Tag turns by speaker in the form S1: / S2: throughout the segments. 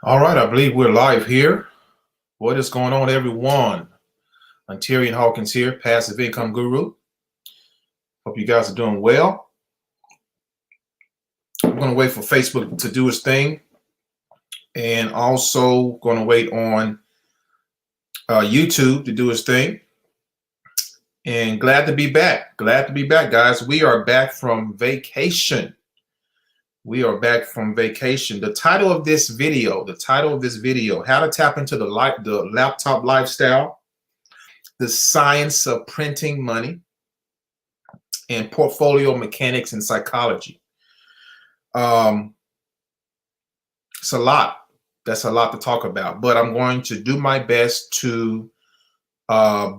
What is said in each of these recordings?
S1: All right, I believe we're live here. What is going on, everyone? Tyrion Hawkins here, Passive Income Guru. Hope you guys are doing well. I'm going to wait for Facebook to do its thing, and also going to wait on YouTube to do its thing. And glad to be back. Glad to be back, guys. We are back from vacation. We are back from vacation. The title of this video, how to tap into the laptop lifestyle, the science of printing money, and portfolio mechanics and psychology. It's a lot. That's a lot to talk about, but I'm going to do my best to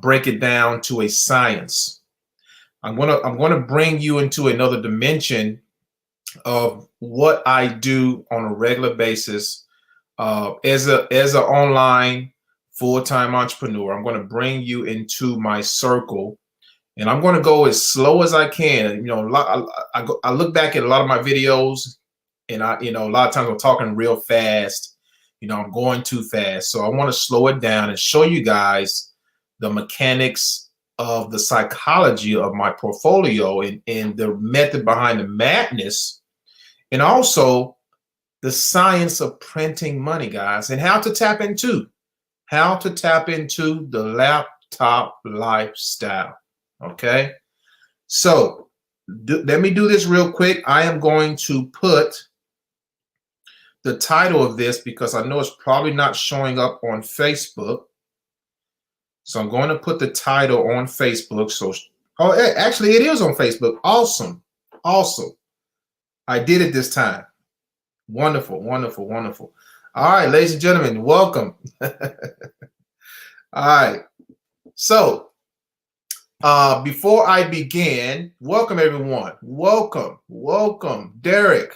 S1: break it down to a science. I'm gonna bring you into another dimension of what I do on a regular basis as an online full-time entrepreneur. I'm going to bring you into my circle, and I'm going to go as slow as I can. You know, I look back at a lot of my videos, and a lot of times I'm talking real fast. You know, I'm going too fast, so I want to slow it down and show you guys the mechanics of the psychology of my portfolio and the method behind the madness, and also the science of printing money, guys, and how to tap into the laptop lifestyle. Okay, so let me do this real quick. I am going to put the title of this because I know it's probably not showing up on Facebook. So I'm going to put the title on Facebook. So, actually it is on Facebook. Awesome. Awesome. I did it this time. Wonderful, wonderful, wonderful. All right, ladies and gentlemen, welcome. All right. So before I begin, welcome everyone. Welcome, welcome. Derek,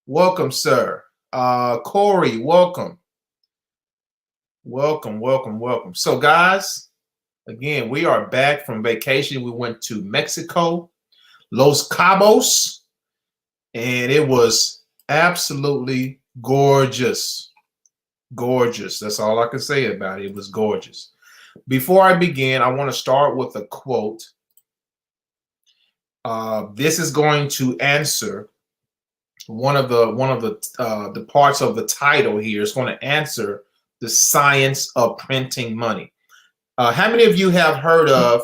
S1: welcome, sir. Corey, welcome. Welcome, welcome, welcome. So guys, again, we are back from vacation. We went to Mexico, Los Cabos, and it was absolutely gorgeous. Gorgeous. That's all I can say about it. It was gorgeous. Before I begin, I want to start with a quote. This is going to answer one of the parts of the title here. It's going to answer the science of printing money. How many of you have heard of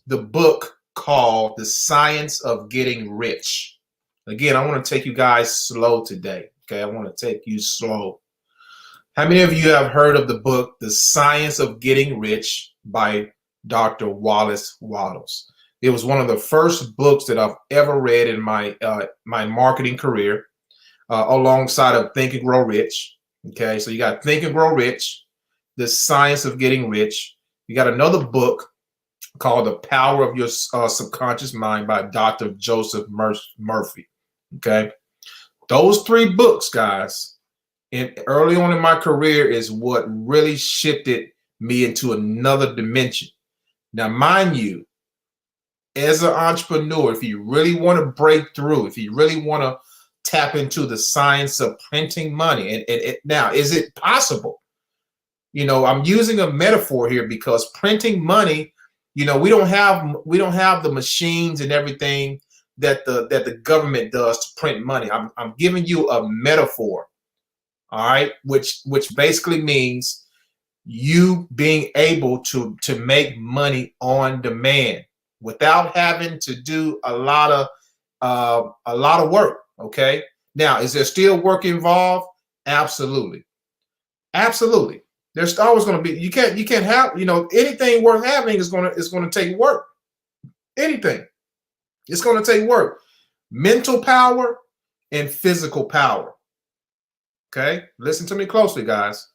S1: the book called The Science of Getting Rich? Again, I want to take you guys slow today. Okay, I want to take you slow. How many of you have heard of the book The Science of Getting Rich by Dr. Wallace Wattles? It was one of the first books that I've ever read in my my marketing career, alongside of Think and Grow Rich. Okay, so you got Think and Grow Rich, The Science of Getting Rich. You got another book called The Power of Your Subconscious Mind by Dr. Joseph Murphy. Okay, those three books, guys, and early on in my career is what really shifted me into another dimension. Now, mind you, as an entrepreneur, if you really want to break through, if you really want to tap into the science of printing money, and now, is it possible? You know, I'm using a metaphor here because printing money, you know, we don't have the machines and everything that the government does to print money. I'm giving you a metaphor, all right, which basically means you being able to make money on demand without having to do a lot of work. Okay, now, is there still work involved? Absolutely, absolutely. There's always going to be. You can't have, you know, anything worth having is going to take work. Anything, it's going to take work. Mental power and physical power. Okay, listen to me closely, guys.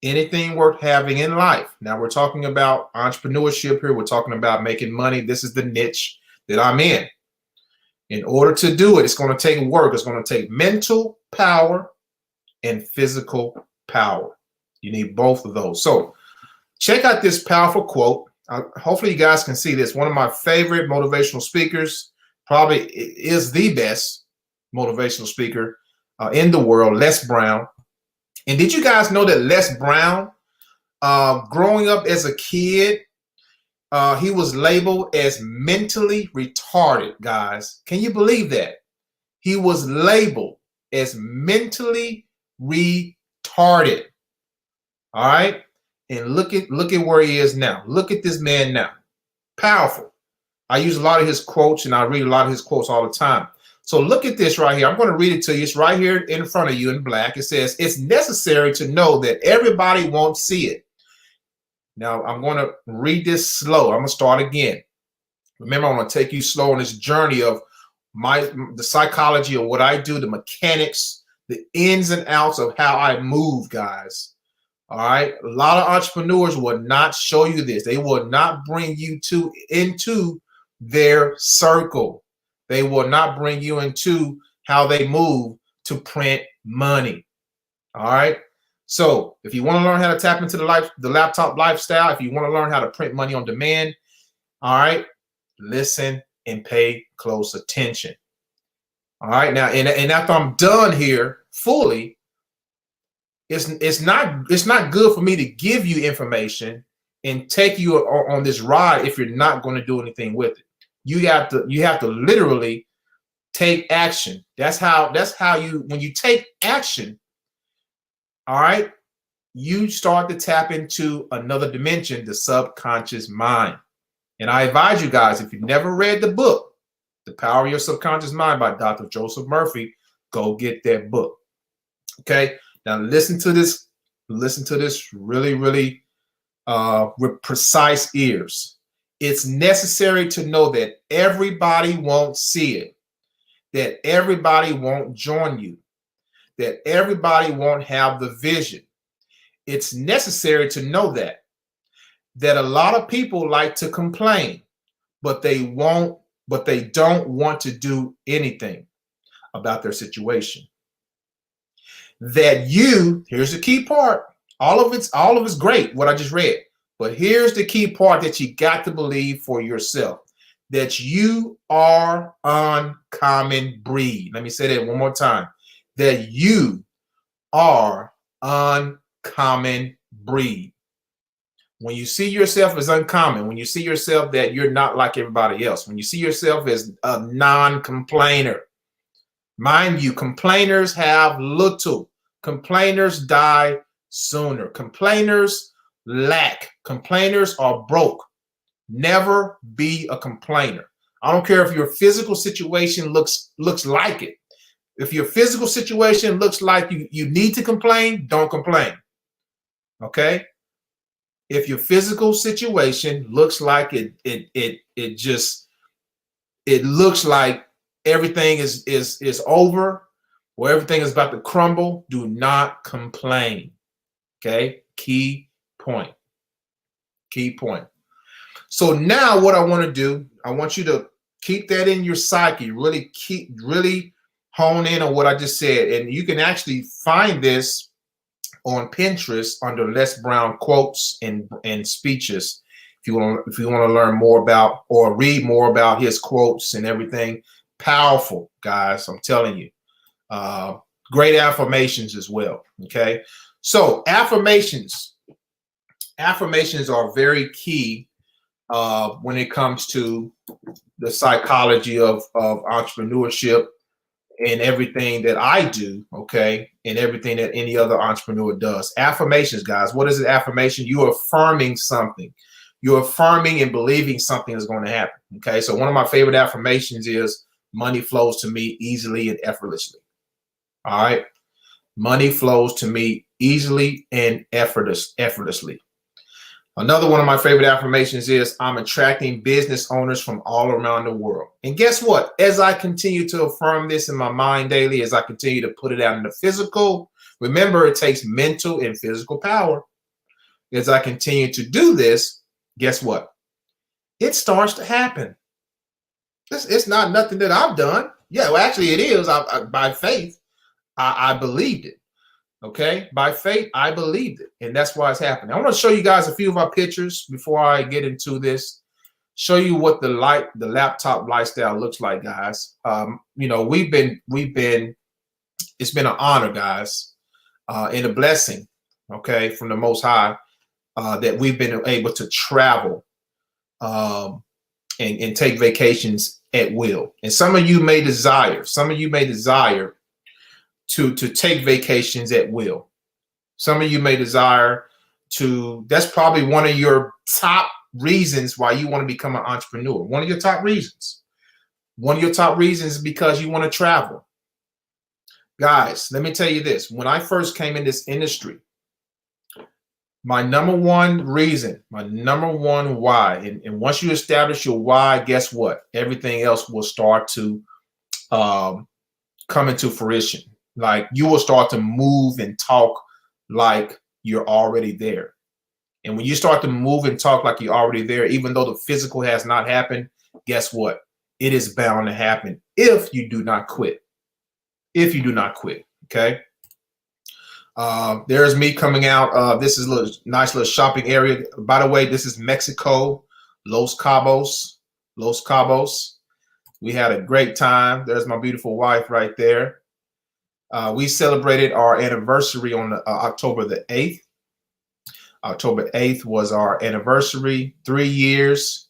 S1: Anything worth having in life. Now we're talking about entrepreneurship here. We're talking about making money. This is the niche that I'm in. In order to do it, it's going to take work. It's going to take mental power and physical power. You need both of those. So check out this powerful quote. Hopefully you guys can see this. One of my favorite motivational speakers, probably is the best motivational speaker in the world, Les Brown. And did you guys know that Les Brown, growing up as a kid, he was labeled as mentally retarded, guys. Can you believe that? He was labeled as mentally retarded. All right. And look at where he is now. Look at this man now. Powerful. I use a lot of his quotes and I read a lot of his quotes all the time. So look at this right here. I'm going to read it to you. It's right here in front of you in black. It says, it's necessary to know that everybody won't see it. Now I'm going to read this slow. I'm going to start again. Remember, I'm going to take you slow on this journey of the psychology of what I do, the mechanics, the ins and outs of how I move, guys. All right. A lot of entrepreneurs will not show you this. They will not bring you into their circle. They will not bring you into how they move to print money. All right. So if you want to learn how to tap into the laptop lifestyle, if you want to learn how to print money on demand, all right, listen and pay close attention. All right. Now, and after I'm done here fully, it's not good for me to give you information and take you on this ride if you're not going to do anything with it. You have to literally take action. That's how you, when you take action, all right, you start to tap into another dimension, the subconscious mind. And I advise you guys, if you've never read the book, The Power of Your Subconscious Mind by Dr. Joseph Murphy, go get that book. Okay. Now listen to this really, really with precise ears. It's necessary to know that everybody won't see it, that everybody won't join you, that everybody won't have the vision. It's necessary to know that a lot of people like to complain, but they don't want to do anything about their situation. That here's the key part. All of it's great, what I just read. But here's the key part that you got to believe for yourself, that you are uncommon breed. Let me say that one more time, that you are uncommon breed. When you see yourself as uncommon, when you see yourself that you're not like everybody else, when you see yourself as a non-complainer, mind you, complainers have little. Complainers die sooner. Complainers lack. Complainers are broke. Never be a complainer. I don't care if your physical situation looks like it. If your physical situation looks like you need to complain, don't complain. Okay? If your physical situation looks like it looks like everything is over, or everything is about to crumble, do not complain. Okay? Key point. Key point. So now what I want to do, I want you to keep that in your psyche, really hone in on what I just said. And you can actually find this on Pinterest under Les Brown quotes and speeches. If you want to learn more about or read more about his quotes and everything, powerful, guys, I'm telling you. Great affirmations as well. Okay. So affirmations are very key when it comes to the psychology of entrepreneurship and everything that I do, okay, and everything that any other entrepreneur does. Affirmations, guys. What is an affirmation? You're affirming something. You're affirming and believing something is going to happen, okay? So one of my favorite affirmations is money flows to me easily and effortlessly. All right? Money flows to me easily and effortlessly. Another one of my favorite affirmations is I'm attracting business owners from all around the world. And guess what? As I continue to affirm this in my mind daily, as I continue to put it out in the physical, remember it takes mental and physical power. As I continue to do this, guess what? It starts to happen. It's not nothing that I've done. Yeah, well, actually it is. By faith, I believed it. Okay, by faith, I believed it, and that's why it's happening. I want to show you guys a few of our pictures before I get into this. Show you what the laptop lifestyle looks like, guys. You know, it's been an honor, guys, and a blessing, okay, from the Most High, that we've been able to travel and take vacations at will. And some of you may desire to take vacations at will. Some of you may desire to, that's probably one of your top reasons why you want to become an entrepreneur. One of your top reasons. One of your top reasons is because you want to travel. Guys, let me tell you this. When I first came in this industry, my number one reason, my number one why, and once you establish your why, guess what? Everything else will start to come into fruition. Like you will start to move and talk like you're already there. And when you start to move and talk like you're already there, even though the physical has not happened, guess what? It is bound to happen if you do not quit. If you do not quit, okay? There's me coming out. This is a nice little shopping area. By the way, this is Mexico, Los Cabos. Los Cabos. We had a great time. There's my beautiful wife right there. We celebrated our anniversary on October the 8th. October 8th was our anniversary. 3 years.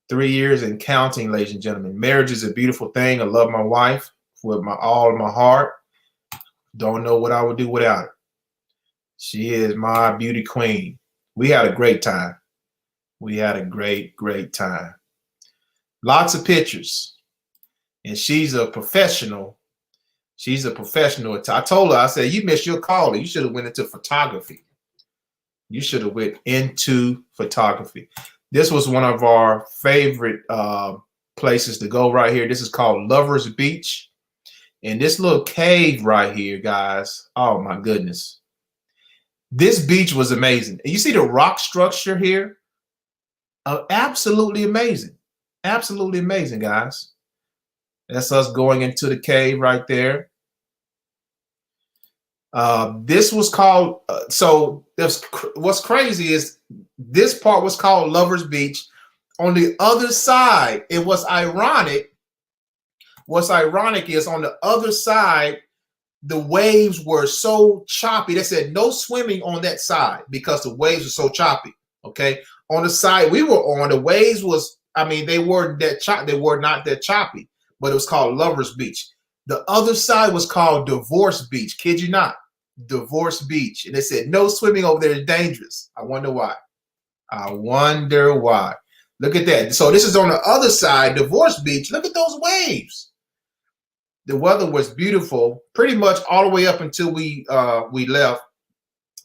S1: 3 years and counting, ladies and gentlemen. Marriage is a beautiful thing. I love my wife with all of my heart. Don't know what I would do without her. She is my beauty queen. We had a great time. We had a great, great time. Lots of pictures. And she's a professional. She's a professional. I told her, I said, you missed your calling. You should have went into photography. You should have went into photography. This was one of our favorite places to go right here. This is called Lovers Beach. And this little cave right here, guys. Oh, my goodness. This beach was amazing. You see the rock structure here? Absolutely amazing. Absolutely amazing, guys. That's us going into the cave right there. This was called, what's crazy is this part was called Lovers Beach. On the other side, it was ironic. What's ironic is on the other side, the waves were so choppy. They said no swimming on that side because the waves were so choppy. Okay. On the side we were on, the waves was, I mean, they weren't that choppy. They were not that choppy, but it was called Lovers Beach. The other side was called Divorce Beach. Kid you not. Divorce Beach. And they said no swimming over there is dangerous. I wonder why. I wonder why. Look at that. So this is on the other side, Divorce Beach. Look at those waves. The weather was beautiful, pretty much all the way up until we left.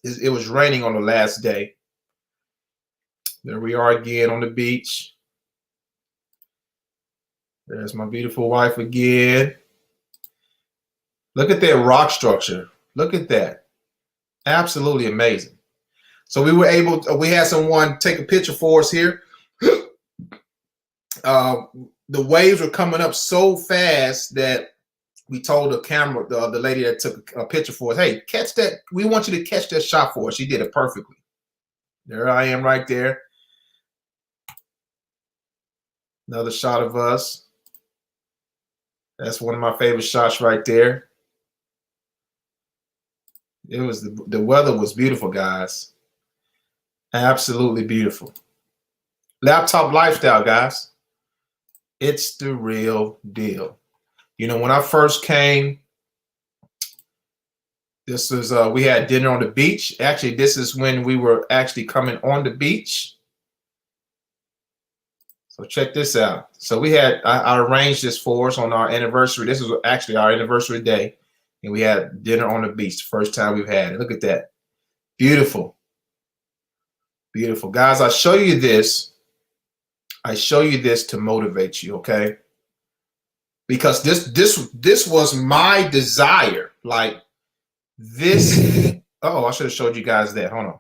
S1: It was raining on the last day. There we are again on the beach. There's my beautiful wife again. Look at that rock structure. Look at that. Absolutely amazing. So we were able to, we had someone take a picture for us here. The waves were coming up so fast that we told the camera, the lady that took a picture for us, hey, catch that. We want you to catch that shot for us. She did it perfectly. There I am right there. Another shot of us. That's one of my favorite shots right there. It was the weather was beautiful, guys. Absolutely beautiful. Laptop lifestyle, guys. It's the real deal. You know, when I first came, this was we had dinner on the beach. Actually, this is when we were actually coming on the beach. So check this out. So we had I arranged this for us on our anniversary. This was actually our anniversary day, and we had dinner on the beach. The first time we've had it. Look at that. Beautiful. Beautiful. Guys, I show you this. I show you this to motivate you, okay? Because this was my desire. Like this. Oh, I should have showed you guys that. Hold on.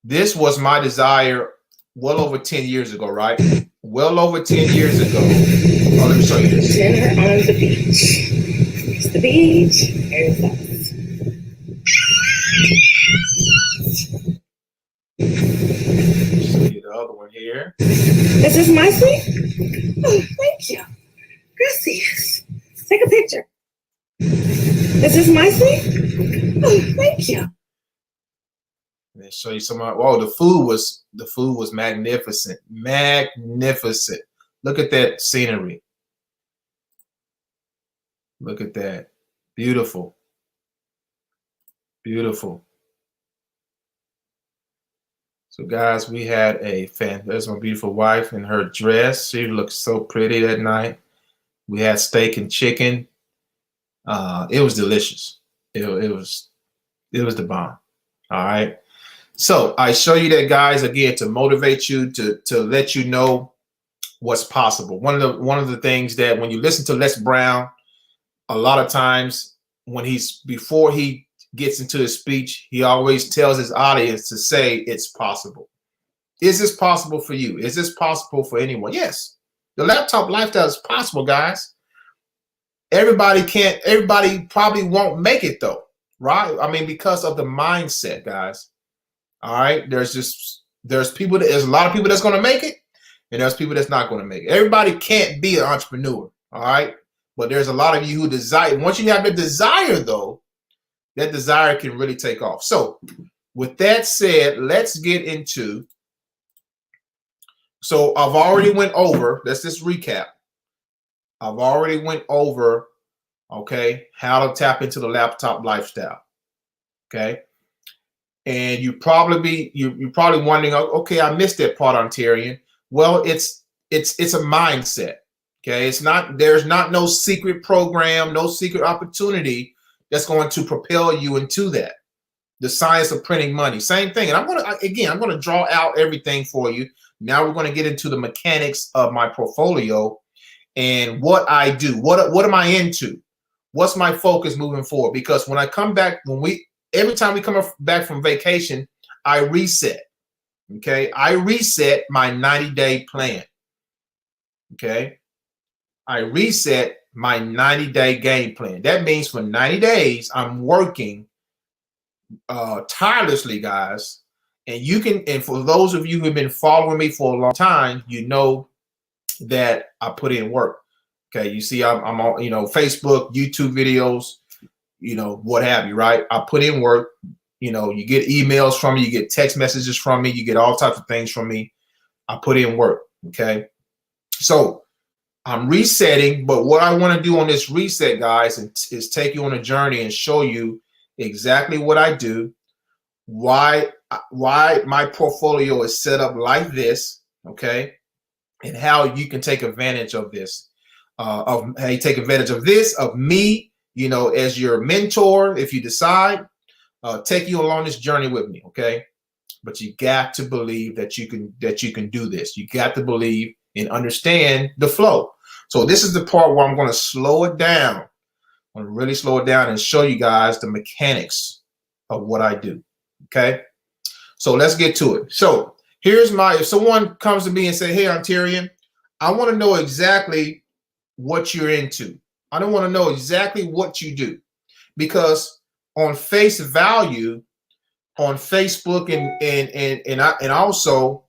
S1: This was my desire well over 10 years ago, right? Well over 10 years ago. Oh, let me show you this.
S2: Dinner on the beach. It's the beach. There's us.
S1: Show you the other one here.
S2: This is my suite? Oh, thank you. Gracias. Take a picture. Is this my thing? Oh, thank you.
S1: Let me show you some. Oh, the food was magnificent, magnificent. Look at that scenery. Look at that, beautiful, beautiful. So guys, we had a fan. There's my beautiful wife in her dress. She looked so pretty that night. We had steak and chicken. It was delicious. It was the bomb. All right. So I show you that, guys, again, to motivate you, to let you know what's possible. One of the things that when you listen to Les Brown, a lot of times before he gets into his speech, he always tells his audience to say it's possible. Is this possible for you? Is this possible for anyone? Yes. The laptop lifestyle is possible, guys. Everybody probably won't make it though, right? I mean, because of the mindset, guys. All right. There's a lot of people that's going to make it, and there's people that's not going to make it. Everybody can't be an entrepreneur. All right. But there's a lot of you who desire. Once you have the desire, though, that desire can really take off. So with that said, let's get into. So I've already went over. Let's just recap. I've already went over, okay, how to tap into the laptop lifestyle. Okay. And you're probably wondering, okay, I missed that part, Ontarian. Well, it's a mindset. Okay, there's no secret program, no secret opportunity that's going to propel you into that. The science of printing money, same thing. And I'm going to draw out everything for you. Now we're going to get into the mechanics of my portfolio and what I do. What am I into? What's my focus moving forward? Because when I come back, every time we come back from vacation, I reset. Okay, I reset my 90-day plan. Okay. I reset my 90-day game plan. That means for 90 days, I'm working tirelessly, guys. And for those of you who have been following me for a long time, you know that I put in work. Okay, you see, I'm on, Facebook, YouTube videos, what have you, right? I put in work. You get emails from me, you get text messages from me, you get all types of things from me. I put in work. Okay, so I'm resetting, but what I want to do on this reset, guys, is take you on a journey and show you exactly what I do, why my portfolio is set up like this, okay, and how you can take advantage of this, of me, as your mentor, if you decide, take you along this journey with me, okay. But you got to believe that you can do this. You got to believe and understand the flow. So this is the part where I'm going to slow it down. I'm going to really slow it down and show you guys the mechanics of what I do. Okay. So let's get to it. So if someone comes to me and say, hey, Ontarian, I want to know exactly what you're into. I don't want to know exactly what you do, because on face value, on Facebook and also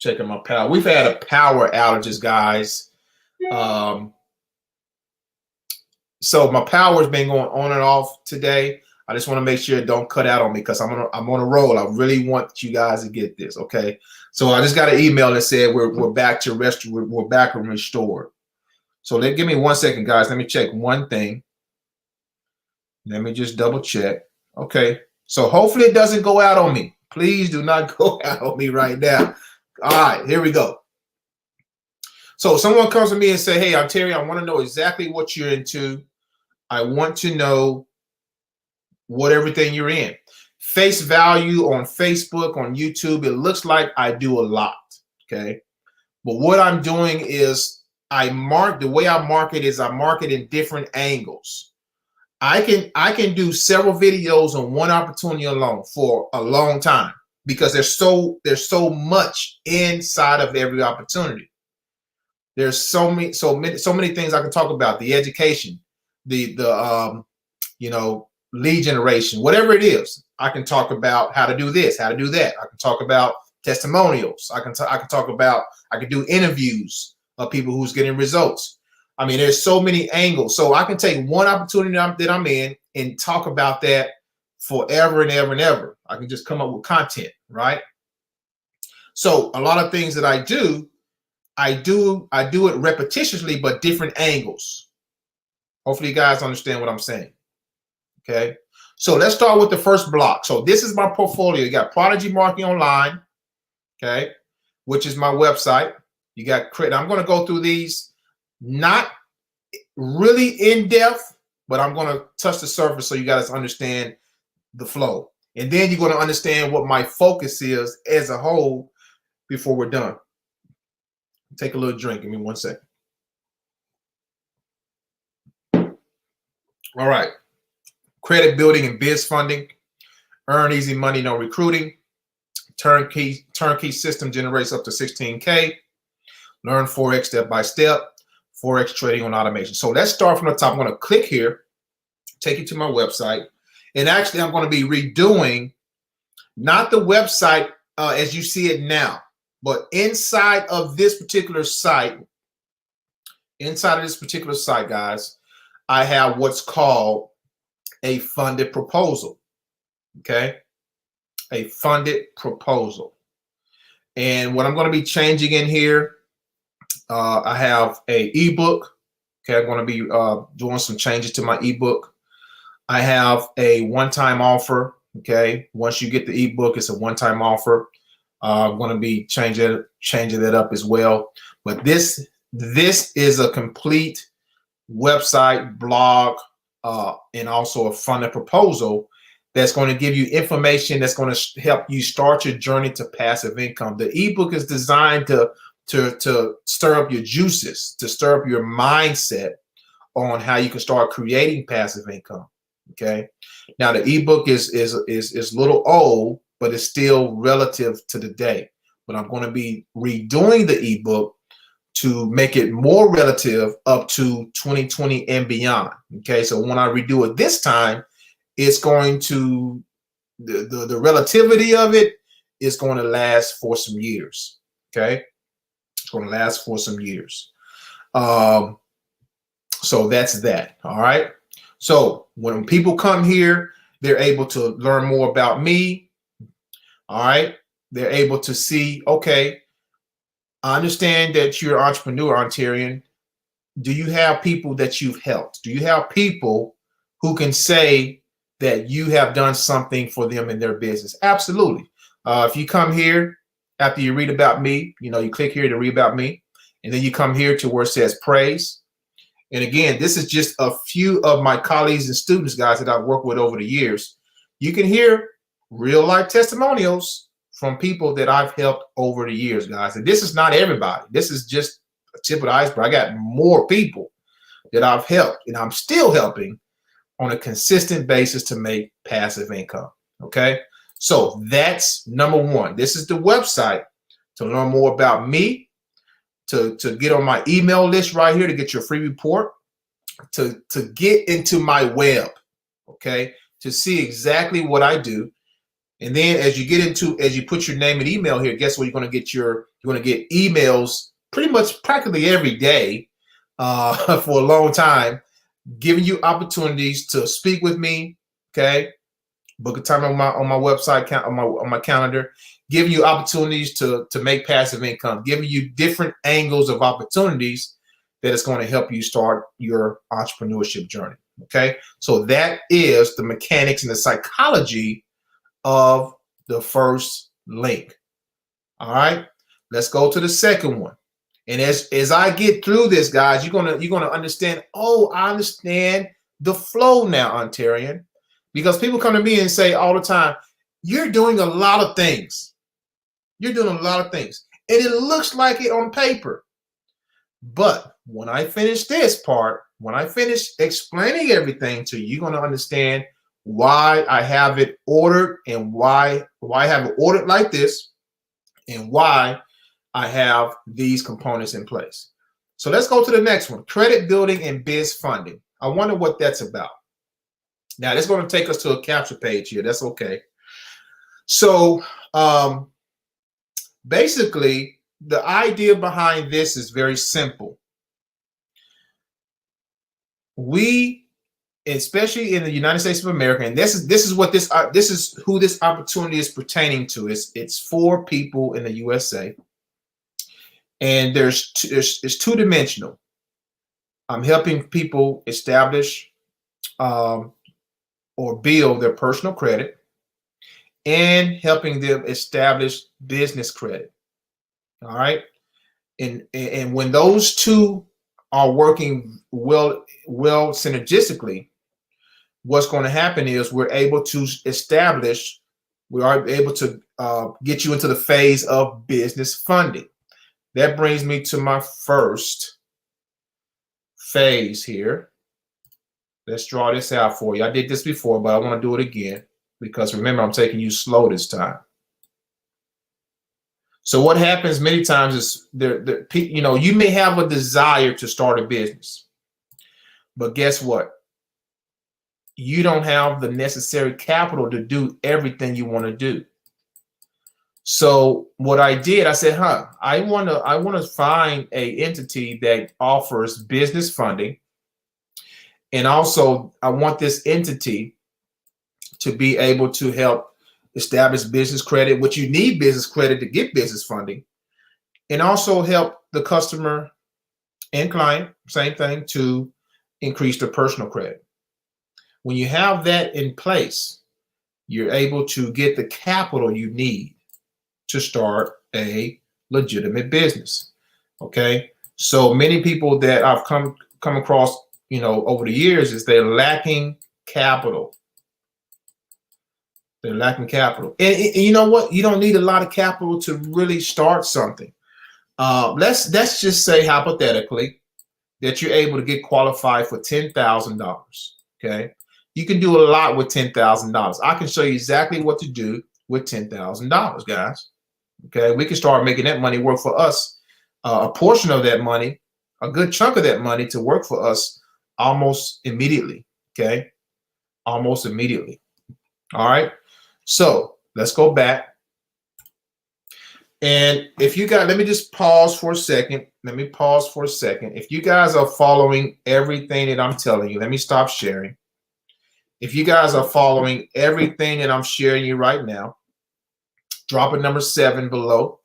S1: checking my power. We've had a power outages, guys. So my power has been going on and off today. I just want to make sure it don't cut out on me, because I'm on a roll. I really want you guys to get this, okay? So I just got an email that said we're back to we're back and restored. So give me 1 second, guys. Let me check one thing. Let me just double check. Okay. So hopefully it doesn't go out on me. Please do not go out on me right now. All right, here we go. So someone comes to me and say, hey, Ontarian, I want to know exactly what you're into. I want to know what everything you're in. Face value on Facebook, on YouTube, it looks like I do a lot, okay? But what I'm doing is I market in different angles. I can do several videos on one opportunity alone for a long time, because there's so much inside of every opportunity. There's so many things I can talk about. The education, the lead generation, whatever it is. I can talk about how to do this, how to do that. I can talk about testimonials. I can do interviews of people who's getting results. I mean, there's so many angles. So I can take one opportunity that I'm in and talk about that forever and ever and ever. I can just come up with content, right? So a lot of things that I do it repetitiously, but different angles. Hopefully you guys understand what I'm saying. Okay. So let's start with the first block. So this is my portfolio. You got Prodigy Marketing Online, okay, which is my website. You got credit. I'm going to go through these, not really in depth, but I'm going to touch the surface so you guys understand the flow. And then you're going to understand what my focus is as a whole before we're done. Take a little drink. Give me 1 second. All right. Credit building and biz funding. Earn easy money, no recruiting. Turnkey system generates up to 16K. Learn Forex step by step. Forex trading on automation. So let's start from the top. I'm going to click here, take you to my website. And actually, I'm going to be redoing not the website as you see it now, but inside of this particular site, guys, I have what's called a funded proposal. Okay, a funded proposal. And what I'm going to be changing in here, I have a ebook. Okay, I'm going to be doing some changes to my ebook. I have a one-time offer. Okay, once you get the ebook, it's a one-time offer. I'm going to be changing that up as well. But this is a complete website, blog, and also a funded proposal that's going to give you information that's going to help you start your journey to passive income. The ebook is designed to stir up your juices, to stir up your mindset on how you can start creating passive income. Okay. Now the ebook is a little old, but it's still relative to the day. But I'm going to be redoing the ebook to make it more relative up to 2020 and beyond. Okay. So when I redo it this time, it's going to the relativity of it is going to last for some years. Okay. It's going to last for some years. So that's that. All right. So when people come here, they're able to learn more about me. All right. They're able to see, okay, I understand that you're an entrepreneur, Ontarian. Do you have people that you've helped? Do you have people who can say that you have done something for them in their business? Absolutely. If you come here after you read about me, you click here to read about me, and then you come here to where it says praise. And again, this is just a few of my colleagues and students, guys, that I've worked with over the years. You can hear real life testimonials from people that I've helped over the years, guys. And this is not everybody. This is just a tip of the iceberg. I got more people that I've helped, and I'm still helping on a consistent basis to make passive income. Okay. So that's number one. This is the website to learn more about me, to get on my email list right here to get your free report, to get into my web, okay, to see exactly what I do. And then as you put your name and email here, guess what? You're going to get emails pretty much practically every day for a long time, giving you opportunities to speak with me, okay, book a time on my website, on my calendar, giving you opportunities to make passive income, giving you different angles of opportunities that is going to help you start your entrepreneurship journey. Okay, so that is the mechanics and the psychology of the first link. All right, let's go to the second one. And as I get through this, guys, you're gonna understand. Oh, I understand the flow now, Ontarian, because people come to me and say all the time, "You're doing a lot of things. You're doing a lot of things, and it looks like it on paper." But when I finish this part, when I finish explaining everything to you, you're gonna understand why I have it ordered and why I have it ordered like this, and why I have these components in place. So let's go to the next one, credit building and biz funding. I wonder what that's about. Now, this is going to take us to a capture page here. That's okay. So basically, the idea behind this is very simple. we, especially in the United States of America, and this is who this opportunity is pertaining to. It's for people in the USA, and it's two-dimensional. I'm helping people establish or build their personal credit, and helping them establish business credit. All right, and when those two are working well synergistically, what's going to happen is we are able to get you into the phase of business funding. That brings me to my first phase here. Let's draw this out for you. I did this before, but I want to do it again because remember, I'm taking you slow this time. So what happens many times is you may have a desire to start a business, but guess what? You don't have the necessary capital to do everything you want to do. So what I did, I said, I want to find an entity that offers business funding, and also I want this entity to be able to help establish business credit, which you need business credit to get business funding, and also help the customer and client, same thing, to increase their personal credit. When you have that in place, you're able to get the capital you need to start a legitimate business. Okay, so many people that I've come across, over the years, is they're lacking capital. They're lacking capital, and you know what? You don't need a lot of capital to really start something. Let's just say hypothetically that you're able to get qualified for $10,000. Okay, you can do a lot with $10,000. I can show you exactly what to do with $10,000, guys. Okay, we can start making that money work for us. A portion of that money, a good chunk of that money, to work for us almost immediately. Okay, almost immediately. All right. So let's go back. And if you guys, let me just pause for a second. If you guys are following everything that I'm telling you, let me stop sharing. If you guys are following everything that I'm sharing you right now, drop a number 7 below.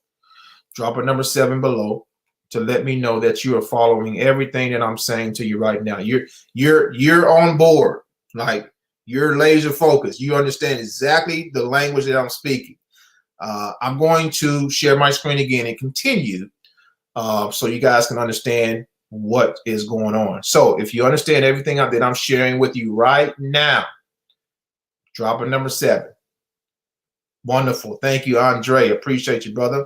S1: Drop a number 7 below to let me know that you are following everything that I'm saying to you right now. You're on board. Like, you're laser focused. You understand exactly the language that I'm speaking. I'm going to share my screen again and continue so you guys can understand what is going on. So if you understand everything that I'm sharing with you right now, drop a number 7. Wonderful. Thank you, Andre. Appreciate you, brother.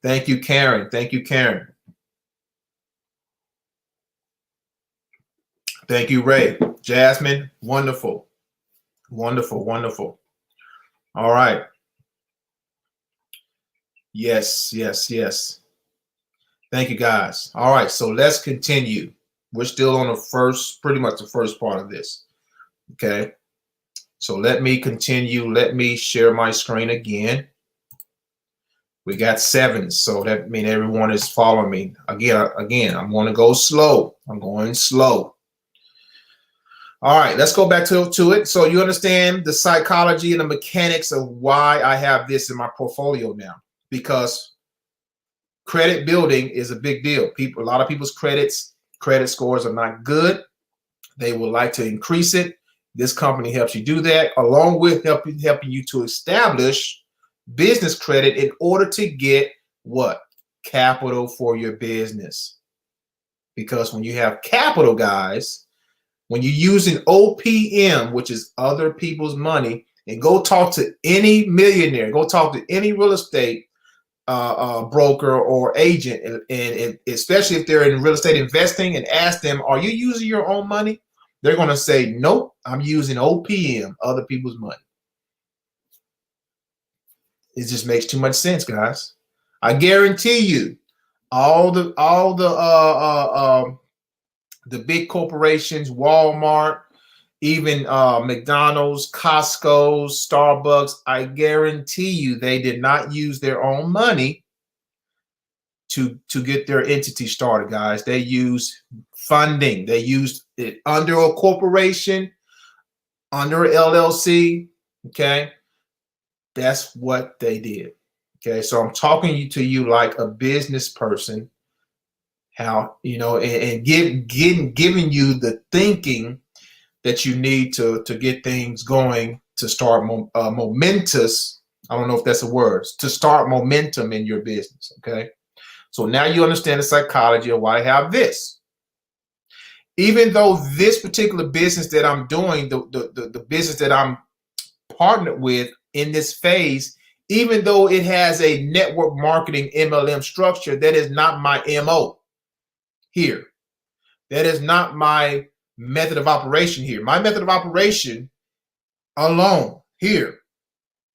S1: Thank you, Karen. Thank you, Karen. Thank you, Ray. Jasmine, wonderful. Wonderful, wonderful. All right. Yes, yes, yes. Thank you, guys. All right, so let's continue. We're still on pretty much the first part of this. Okay. So let me continue. Let me share my screen again. We got 7, so that means everyone is following me. Again, I'm going to go slow. I'm going slow. All right, let's go back to it. So you understand the psychology and the mechanics of why I have this in my portfolio now, because credit building is a big deal. A lot of people's credit scores are not good. They would like to increase it. This company helps you do that, along with helping you to establish business credit in order to get what? Capital for your business. Because when you have capital, guys, when you're using OPM, which is other people's money, and go talk to any millionaire, go talk to any real estate broker or agent, and especially if they're in real estate investing, and ask them, are you using your own money? They're going to say, nope, I'm using OPM, other people's money. It just makes too much sense, guys. I guarantee you, all the big corporations, Walmart, even McDonald's, Costco, Starbucks, I guarantee you they did not use their own money to get their entity started, guys. They use funding. They used it under a corporation, under an LLC. Okay, that's what they did. Okay, so I'm talking to you like a business person, how, you know, and giving you the thinking that you need to get things going, to start momentous. I don't know if that's a word, to start momentum in your business. Okay, so now you understand the psychology of why I have this. Even though this particular business that I'm doing, the business that I'm partnered with in this phase, even though it has a network marketing MLM structure, that is not my MO here. That is not my method of operation here. My method of operation alone here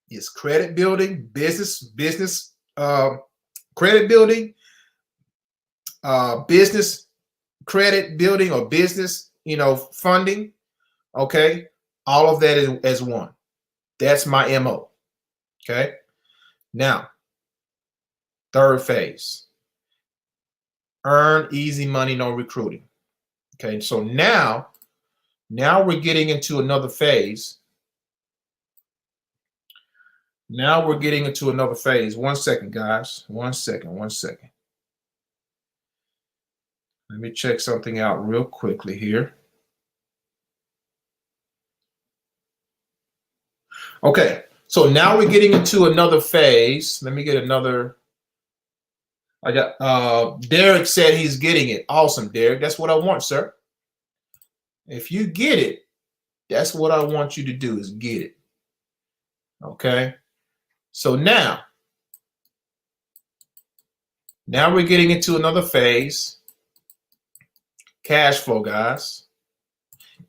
S1: is credit building, business credit building, business credit building, or business, you know, funding. Okay, all of that is as one. That's my MO. Okay, now third phase, earn easy money, no recruiting. Okay, so now we're getting into another phase. Now we're getting into another phase. 1 second, guys. 1 second. 1 second. Let me check something out real quickly here. Okay, so now we're getting into another phase. Let me get another. I got Derek said he's getting it. Awesome, Derek. That's what I want, sir. If you get it, that's what I want you to do, is get it. Okay. So now we're getting into another phase. Cash flow, guys.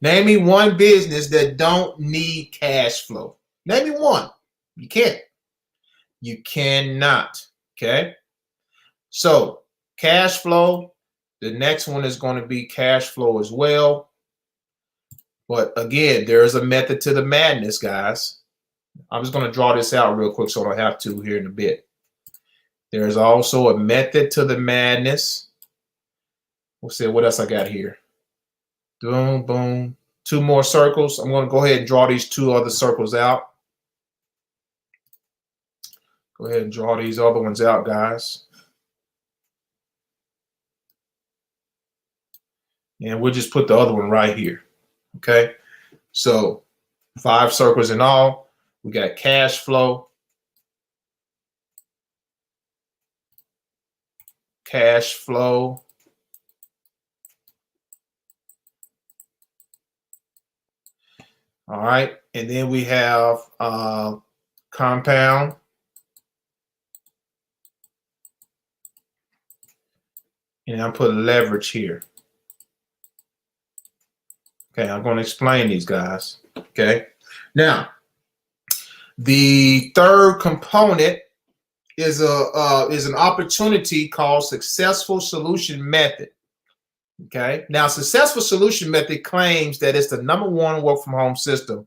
S1: Name me one business that don't need cash flow. Name me one. You can't. You cannot. Okay. So cash flow, the next one is going to be cash flow as well. But again, there is a method to the madness, guys. I'm just going to draw this out real quick so I don't have to here in a bit. There's also a method to the madness. We'll see what else I got here. Boom, boom. 2 more circles. I'm going to go ahead and draw these 2 other circles out. Go ahead and draw these other ones out, guys. And we'll just put the other one right here. Okay. So 5 circles in all. We got cash flow, cash flow, all right, and then we have compound, and I put leverage here. Okay, I'm going to explain these, guys. Okay, now the third component is an opportunity called successful solution method. Okay, now successful solution method claims that it's the #1 work from home system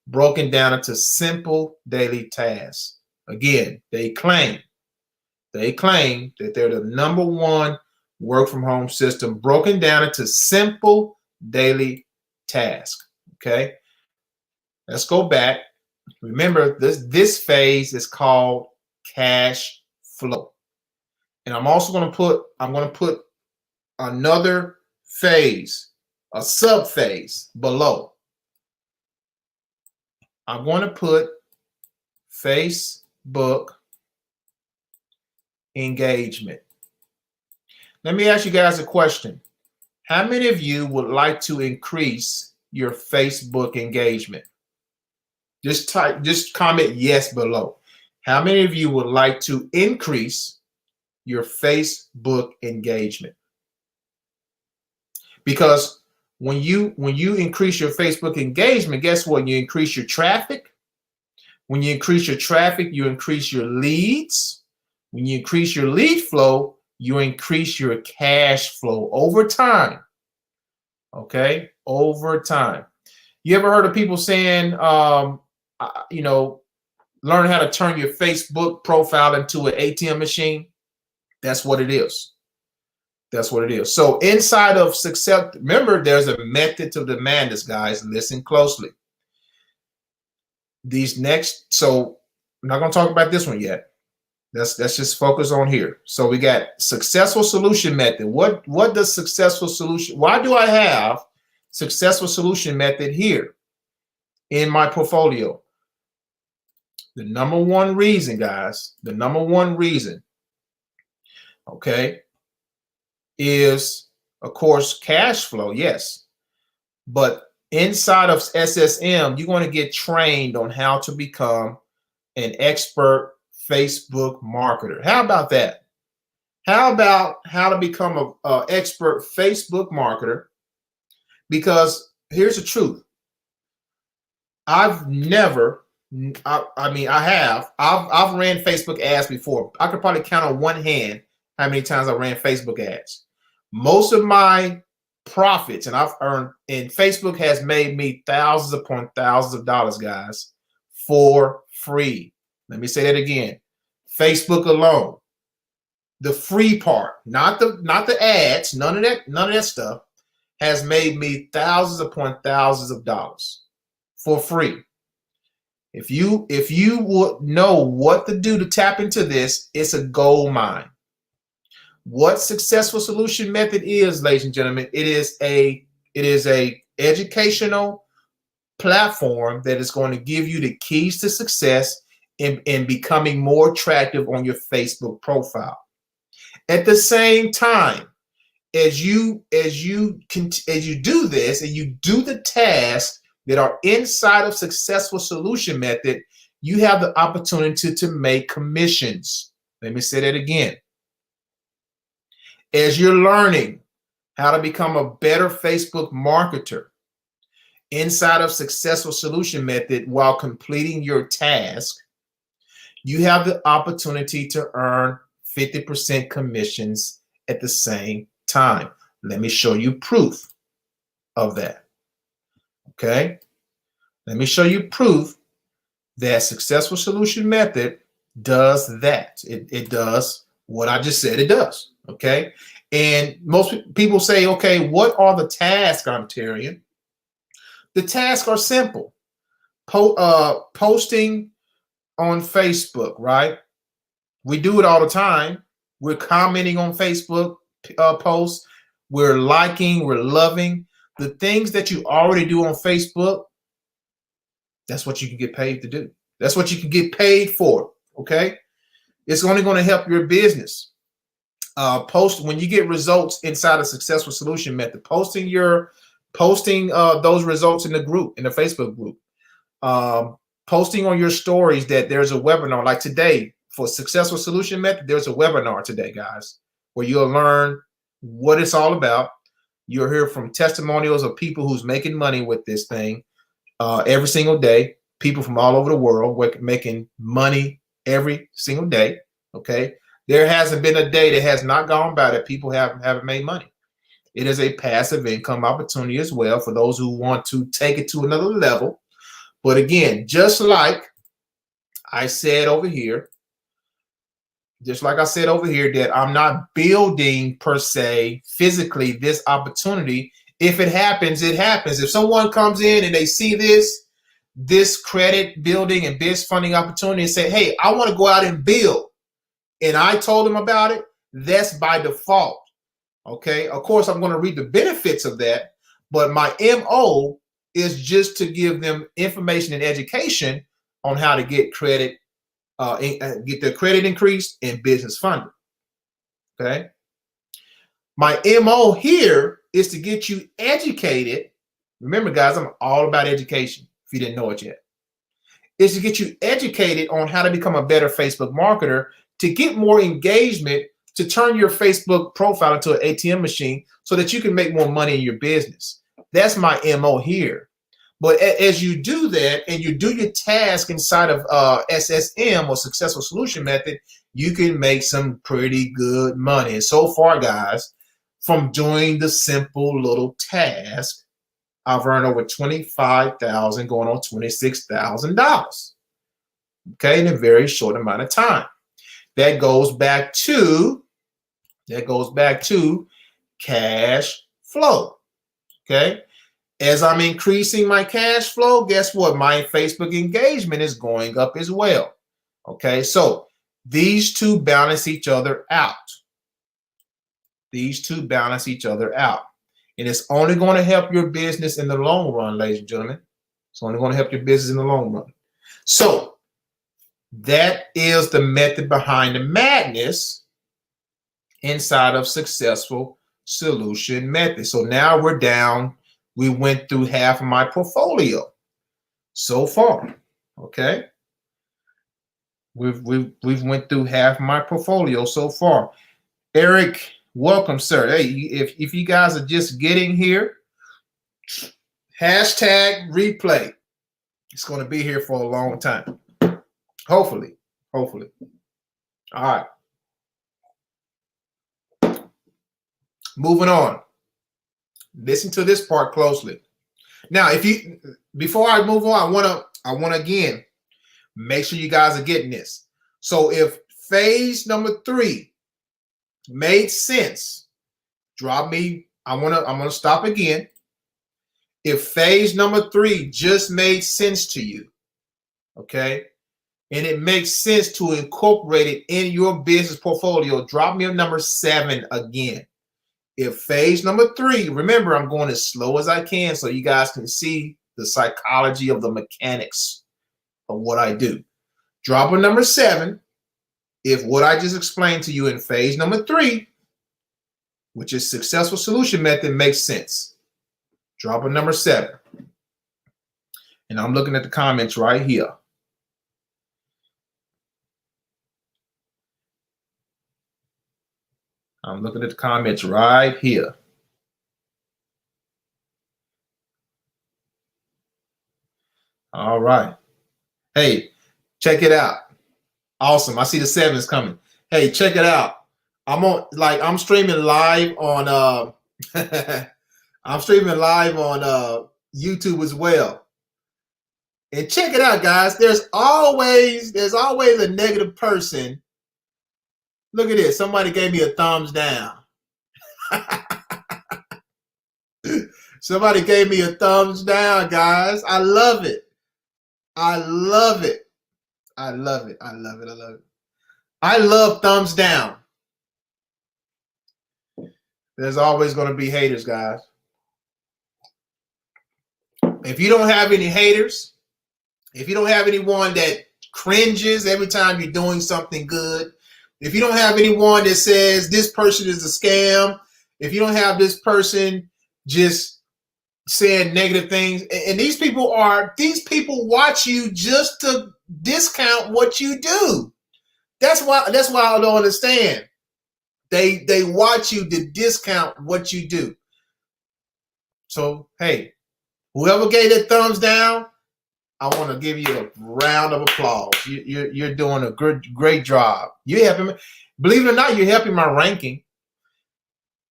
S1: broken down into simple daily tasks. Again, they claim that they're the #1 work from home system broken down into simple daily tasks. Okay, let's go back. Remember, this phase is called cash flow, and I'm also going to put another phase, a sub phase below. I'm going to put Facebook engagement. Let me ask you guys a question. How many of you would like to increase your Facebook engagement? Just comment yes below. How many of you would like to increase your Facebook engagement? Because when you increase your Facebook engagement, guess what? You increase your traffic. When you increase your traffic, you increase your leads. When you increase your lead flow, you increase your cash flow over time. Okay, over time. You ever heard of people saying, you know, learn how to turn your Facebook profile into an ATM machine? That's what it is. That's what it is. So inside of success, remember, there's a method to the madness, guys. Listen closely. These next, so I'm not going to talk about this one yet. Let's just focus on here. So we got successful solution method. What does successful solution? Why do I have successful solution method here in my portfolio? The number one reason, guys, the number one reason, okay, is of course cash flow. Yes, but inside of SSM, you're going to get trained on how to become an expert Facebook marketer. How about that? How about how to become a expert Facebook marketer? Because here's the truth. I've never, I've ran Facebook ads before. I could probably count on one hand how many times I ran Facebook ads. Most of my profits, and I've earned, and Facebook has made me thousands upon thousands of dollars, guys, for free. Let me say that again. Facebook alone, the free part, not the ads, none of that stuff, has made me thousands upon thousands of dollars for free. If you would know what to do to tap into this, it's a gold mine. What successful solution method is, ladies and gentlemen, it is a educational platform that is going to give you the keys to success in becoming more attractive on your Facebook profile. At the same time, as you do this and you do the tasks that are inside of successful solution method, you have the opportunity to make commissions. Let me say that again. As you're learning how to become a better Facebook marketer inside of successful solution method while completing your task, you have the opportunity to earn 50% commissions at the same time. Let me show you proof of that. Okay? Let me show you proof that successful solution method does that. It does what I just said it does. Okay? And most people say, okay, what are the tasks, Ontarian? The tasks are simple. Posting on Facebook, right? We do it all the time. We're commenting on Facebook posts. We're liking, we're loving. The things that you already do on Facebook, that's what you can get paid to do. That's what you can get paid for, okay? It's only going to help your business. Post when you get results inside a successful solution method, posting those results in the group, in the Facebook group. Posting on your stories that there's a webinar like today for successful solution method. There's a webinar today, guys, where you'll learn what it's all about. You'll hear from testimonials of people who's making money with this thing every single day. People from all over the world making money every single day. Okay, there hasn't been a day that has not gone by that people haven't made money. It is a passive income opportunity as well for those who want to take it to another level. But again, just like I said over here, that I'm not building per se physically this opportunity. If it happens, it happens. If someone comes in and they see this credit building and biz funding opportunity and say, hey, I want to go out and build, and I told them about it, that's by default. Okay, of course, I'm going to read the benefits of that, but my MO is just to give them information and education on how to get credit, get their credit increased and business funded. Okay. My MO here is to get you educated. Remember, guys, I'm all about education. If you didn't know it yet, is to get you educated on how to become a better Facebook marketer, to get more engagement, to turn your Facebook profile into an ATM machine so that you can make more money in your business. That's my MO here. But as you do that and you do your task inside of SSM or Successful Solution Method, you can make some pretty good money. And so far, guys, from doing the simple little task, I've earned over $25,000 going on $26,000. Okay, in a very short amount of time. That goes back to cash flow. Okay. As I'm increasing my cash flow, guess what? My Facebook engagement is going up as well. Okay. So these two balance each other out. These two balance each other out. And it's only going to help your business in the long run, ladies and gentlemen. It's only going to help your business in the long run. So that is the method behind the madness inside of successful solution method. So now we're down. We went through half of my portfolio so far. Okay. We've went through half my portfolio so far. Eric, welcome, sir. Hey, if you guys are just getting here, hashtag replay. It's going to be here for a long time. Hopefully. All right. Moving on. Listen to this part closely. Now, before I move on, I want to again make sure you guys are getting this. So if phase number 3 made sense, drop me. I'm gonna stop again. If phase number 3 just made sense to you, okay, and it makes sense to incorporate it in your business portfolio, drop me a number 7 again. If phase number 3, remember, I'm going as slow as I can so you guys can see the psychology of the mechanics of what I do. Drop a number 7 if what I just explained to you in phase number 3, which is successful solution method, makes sense. Drop a number 7. And I'm looking at the comments right here. I'm looking at the comments right here. All right. Hey, check it out. Awesome. I see the 7s coming. Hey, check it out. I'm streaming live on I'm streaming live on YouTube as well. And check it out, guys. There's always a negative person. Look at this. Somebody gave me a thumbs down. Somebody gave me a thumbs down, guys. I love it. I love it. I love it. I love it. I love it. I love thumbs down. There's always going to be haters, guys. If you don't have any haters, if you don't have anyone that cringes every time you're doing something good, if you don't have anyone that says this person is a scam, if you don't have this person just saying negative things, and these people watch you just to discount what you do. That's why I don't understand. They watch you to discount what you do. So hey, whoever gave that thumbs down, I want to give you a round of applause. You're doing a great job. You're helping me. Believe it or not, you're helping my ranking.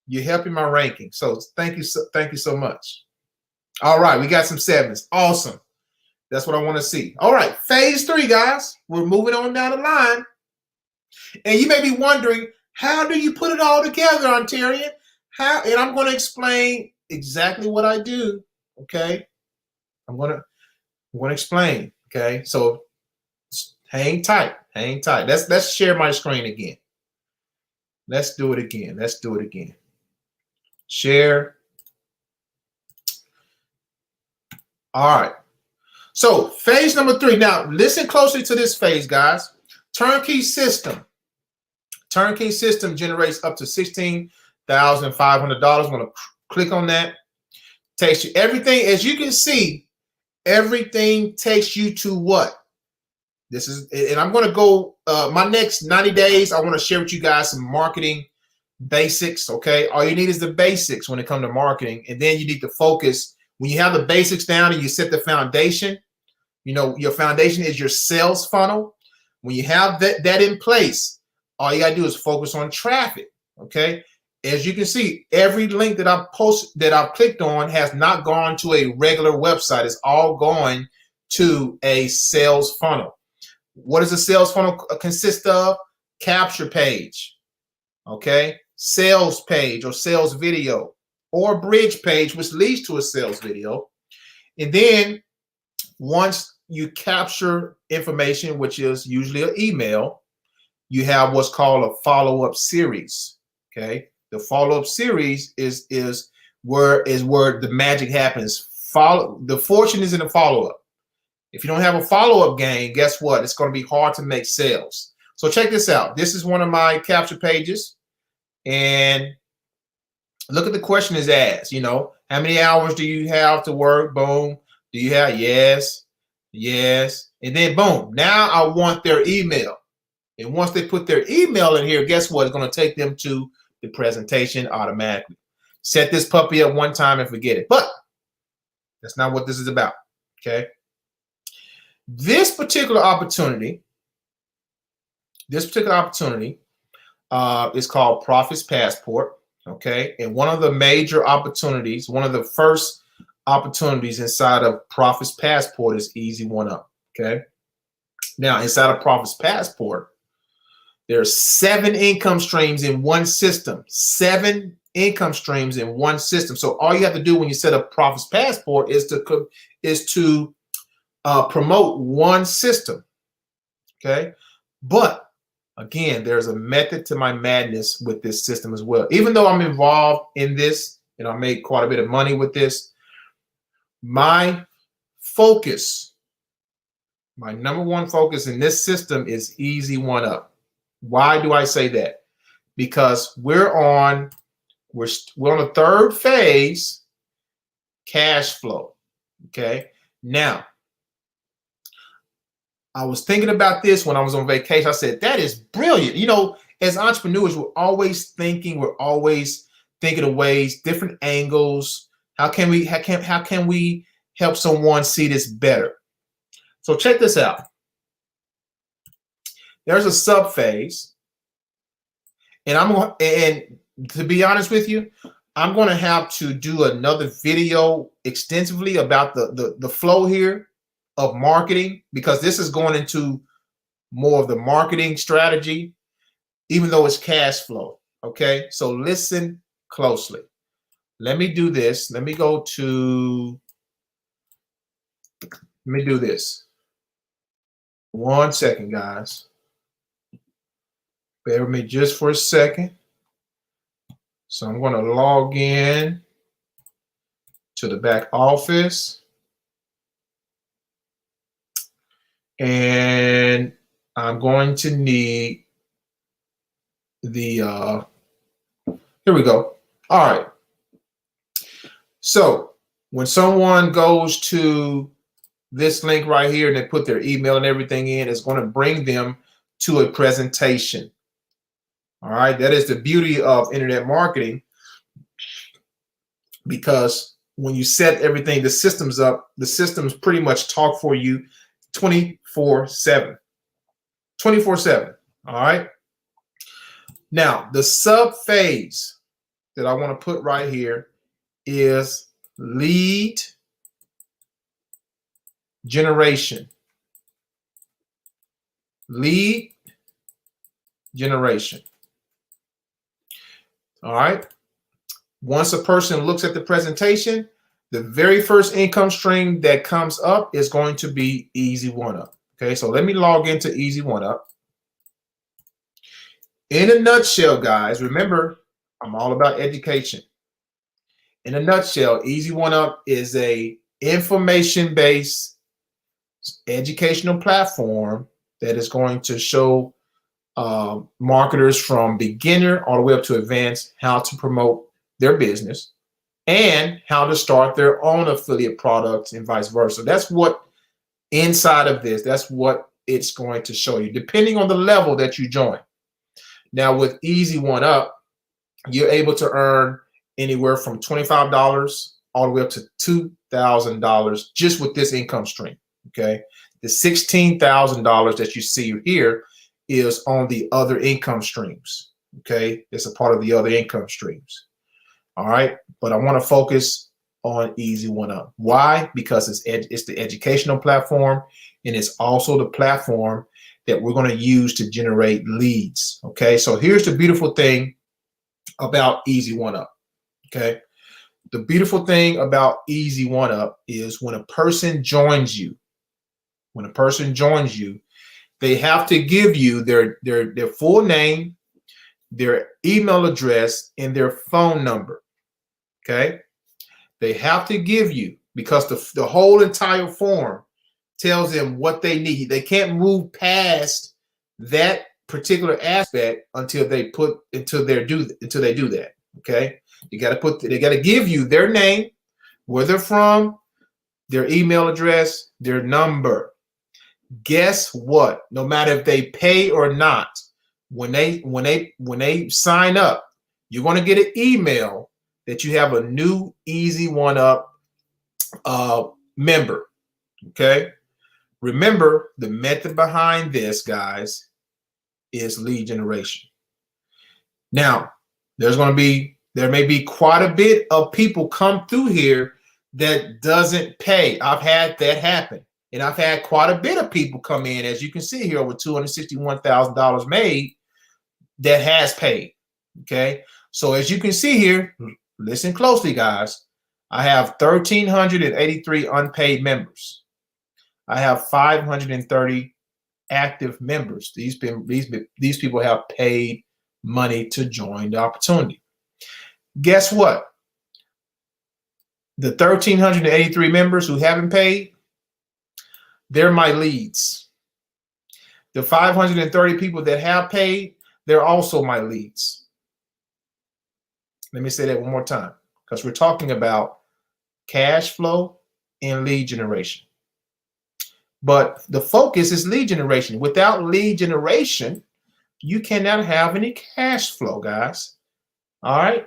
S1: You're helping my ranking. So thank you so much. All right, we got some 7s. Awesome. That's what I want to see. All right, phase 3, guys. We're moving on down the line. And you may be wondering, how do you put it all together, Ontarian? How? And I'm going to explain exactly what I do. Okay, I'm going to explain. Okay, so hang tight. Let's share my screen again. Let's do it again. Share. All right. So phase number 3. Now listen closely to this phase, guys. Turnkey system. Turnkey system generates up to $16,500. I'm going to click on that. Takes you everything, as you can see, everything takes you to what? This is, and I'm going to go my next 90 days. I want to share with you guys some marketing basics. Okay, all you need is the basics when it comes to marketing, and then you need to focus. When you have the basics down and you set the foundation, you know your foundation is your sales funnel. When you have that in place, all you gotta do is focus on traffic. Okay, as you can see, every link that I've clicked on has not gone to a regular website. It's all going to a sales funnel. What does a sales funnel consist of? Capture page. Okay, sales page or sales video or bridge page, which leads to a sales video. And then once you capture information, which is usually an email, you have what's called a follow-up series. Okay, the follow-up series is where the magic happens. The fortune is in the follow-up. If you don't have a follow-up game, guess what? It's going to be hard to make sales. So check this out. This is one of my capture pages, and look at the question is asked. You know, how many hours do you have to work? Boom. Do you have? Yes, yes, and then boom. Now I want their email, and once they put their email in here, guess what? It's going to take them to the presentation automatically. Set this puppy up one time and forget it. But that's not what this is about. Okay. This particular opportunity is called Profits Passport. Okay. And one of the major opportunities, one of the first opportunities inside of Profits Passport is Easy One Up. Okay. Now, inside of Profits Passport, there are 7 income streams in one system. 7 income streams in one system. So all you have to do when you set up Profits Passport is to promote one system. Okay, but again, there's a method to my madness with this system as well. Even though I'm involved in this and I make quite a bit of money with this, my focus, my number one focus in this system is Easy One Up. Why do I say that? Because we're on the third phase, cash flow. Okay. Now, I was thinking about this when I was on vacation. I said, that is brilliant. You know, as entrepreneurs, we're always thinking of ways, different angles. How can we help someone see this better? So check this out. There's a sub phase, and to be honest with you, I'm going to have to do another video extensively about the flow here of marketing, because this is going into more of the marketing strategy, even though it's cash flow. Okay, so listen closely. Let me do this. Let me do this. 1 second, guys. Bear with me just for a second. So I'm going to log in to the back office. And I'm going to need here we go. All right. So when someone goes to this link right here and they put their email and everything in, it's going to bring them to a presentation. All right, that is the beauty of internet marketing, because when you set everything, the systems up, the systems pretty much talk for you 24/7. 24/7. All right. Now, the sub phase that I want to put right here is lead generation. Lead generation. All right. Once a person looks at the presentation, the very first income stream that comes up is going to be Easy One Up. Okay, so let me log into Easy One Up. In a nutshell, guys, remember, I'm all about education. In a nutshell, Easy One Up is a information-based educational platform that is going to show marketers from beginner all the way up to advanced how to promote their business and how to start their own affiliate products and vice versa. That's what inside of this, that's what it's going to show you, depending on the level that you join. Now with Easy One Up, you're able to earn anywhere from $25 all the way up to $2,000 just with this income stream. Okay, the $16,000 that you see here is on the other income streams. Okay, it's a part of the other income streams. All right, but I want to focus on Easy One Up. Why? Because it's the educational platform, and it's also the platform that we're going to use to generate leads. Okay, so here's the beautiful thing about Easy One Up. Okay. The beautiful thing about Easy One Up is when a person joins you, they have to give you their full name, their email address, and their phone number. Okay. They have to give you, because the whole entire form tells them what they need. They can't move past that particular aspect until they do that. Okay. They got to give you their name, where they're from, their email address, their number. Guess what? No matter if they pay or not, when they sign up, you're going to get an email that you have a new Easy One Up member. Okay. Remember, the method behind this, guys, is lead generation. Now, there may be quite a bit of people come through here that doesn't pay. I've had that happen. And I've had quite a bit of people come in, as you can see here, over $261,000 made that has paid. Okay. So as you can see here, listen closely, guys. I have 1,383 unpaid members. I have 530 active members. These people have paid money to join the opportunity. Guess what? The 1,383 members who haven't paid, they're my leads. The 530 people that have paid, they're also my leads. Let me say that one more time, because we're talking about cash flow and lead generation. But the focus is lead generation. Without lead generation, you cannot have any cash flow, guys. All right?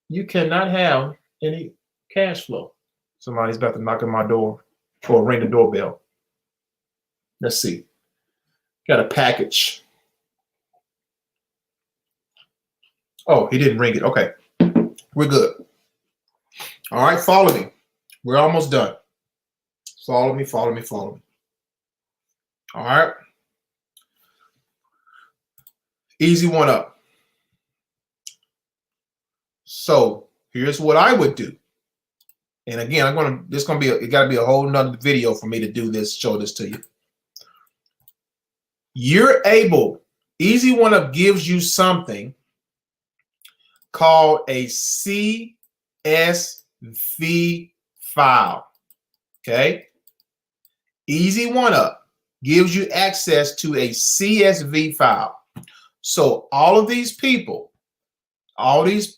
S1: You cannot have any cash flow. Somebody's about to knock on my door or ring the doorbell. Let's see. Got a package. Oh, he didn't ring it. Okay. We're good. All right, follow me. We're almost done. Follow me, follow me, follow me. All right. Easy One Up. So here's what I would do. And again, it got to be a whole nother video for me to do this, show this to you. Easy One Up gives you something called a CSV file. Okay. Easy One Up gives you access to a CSV file. So all of these people, all these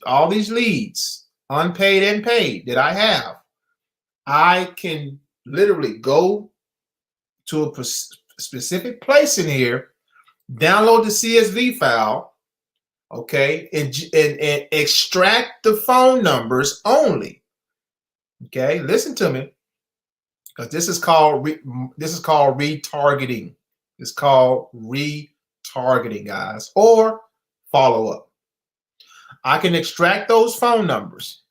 S1: leads, unpaid and paid, that I have, I can literally go to a specific place in here, download the CSV file, okay, and extract the phone numbers only. Okay, listen to me, because this is called retargeting. It's called retargeting, guys, or follow up. I can extract those phone numbers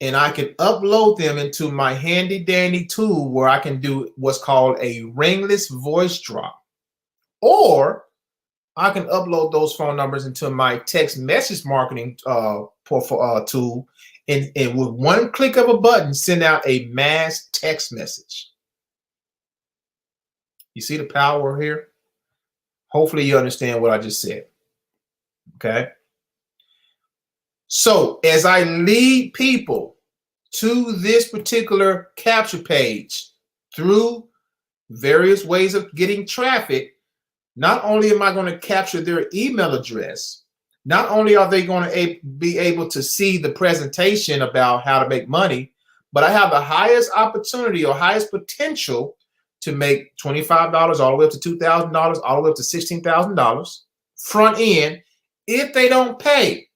S1: and I can upload them into my handy dandy tool where I can do what's called a ringless voice drop, or I can upload those phone numbers into my text message marketing tool, and with one click of a button, send out a mass text message. You see the power here? Hopefully you understand what I just said. Okay. So as I lead people to this particular capture page through various ways of getting traffic, not only am I going to capture their email address, not only are they going to be able to see the presentation about how to make money, but I have the highest opportunity or highest potential to make $25 all the way up to $2,000, all the way up to $16,000 front end if they don't pay.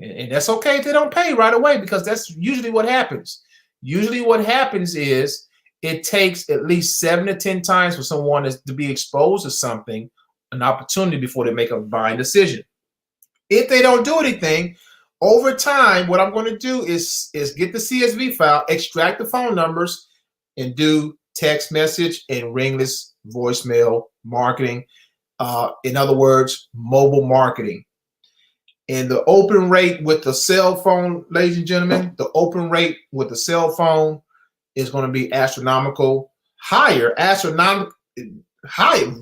S1: And that's okay if they don't pay right away, because that's usually what happens. Usually what happens is it takes at least 7 to 10 times for someone to be exposed to something, an opportunity, before they make a buying decision. If they don't do anything, over time, what I'm going to do is get the CSV file, extract the phone numbers, and do text message and ringless voicemail marketing. In other words, mobile marketing. And the open rate with the cell phone, ladies and gentlemen, the open rate with the cell phone is going to be astronomical, higher,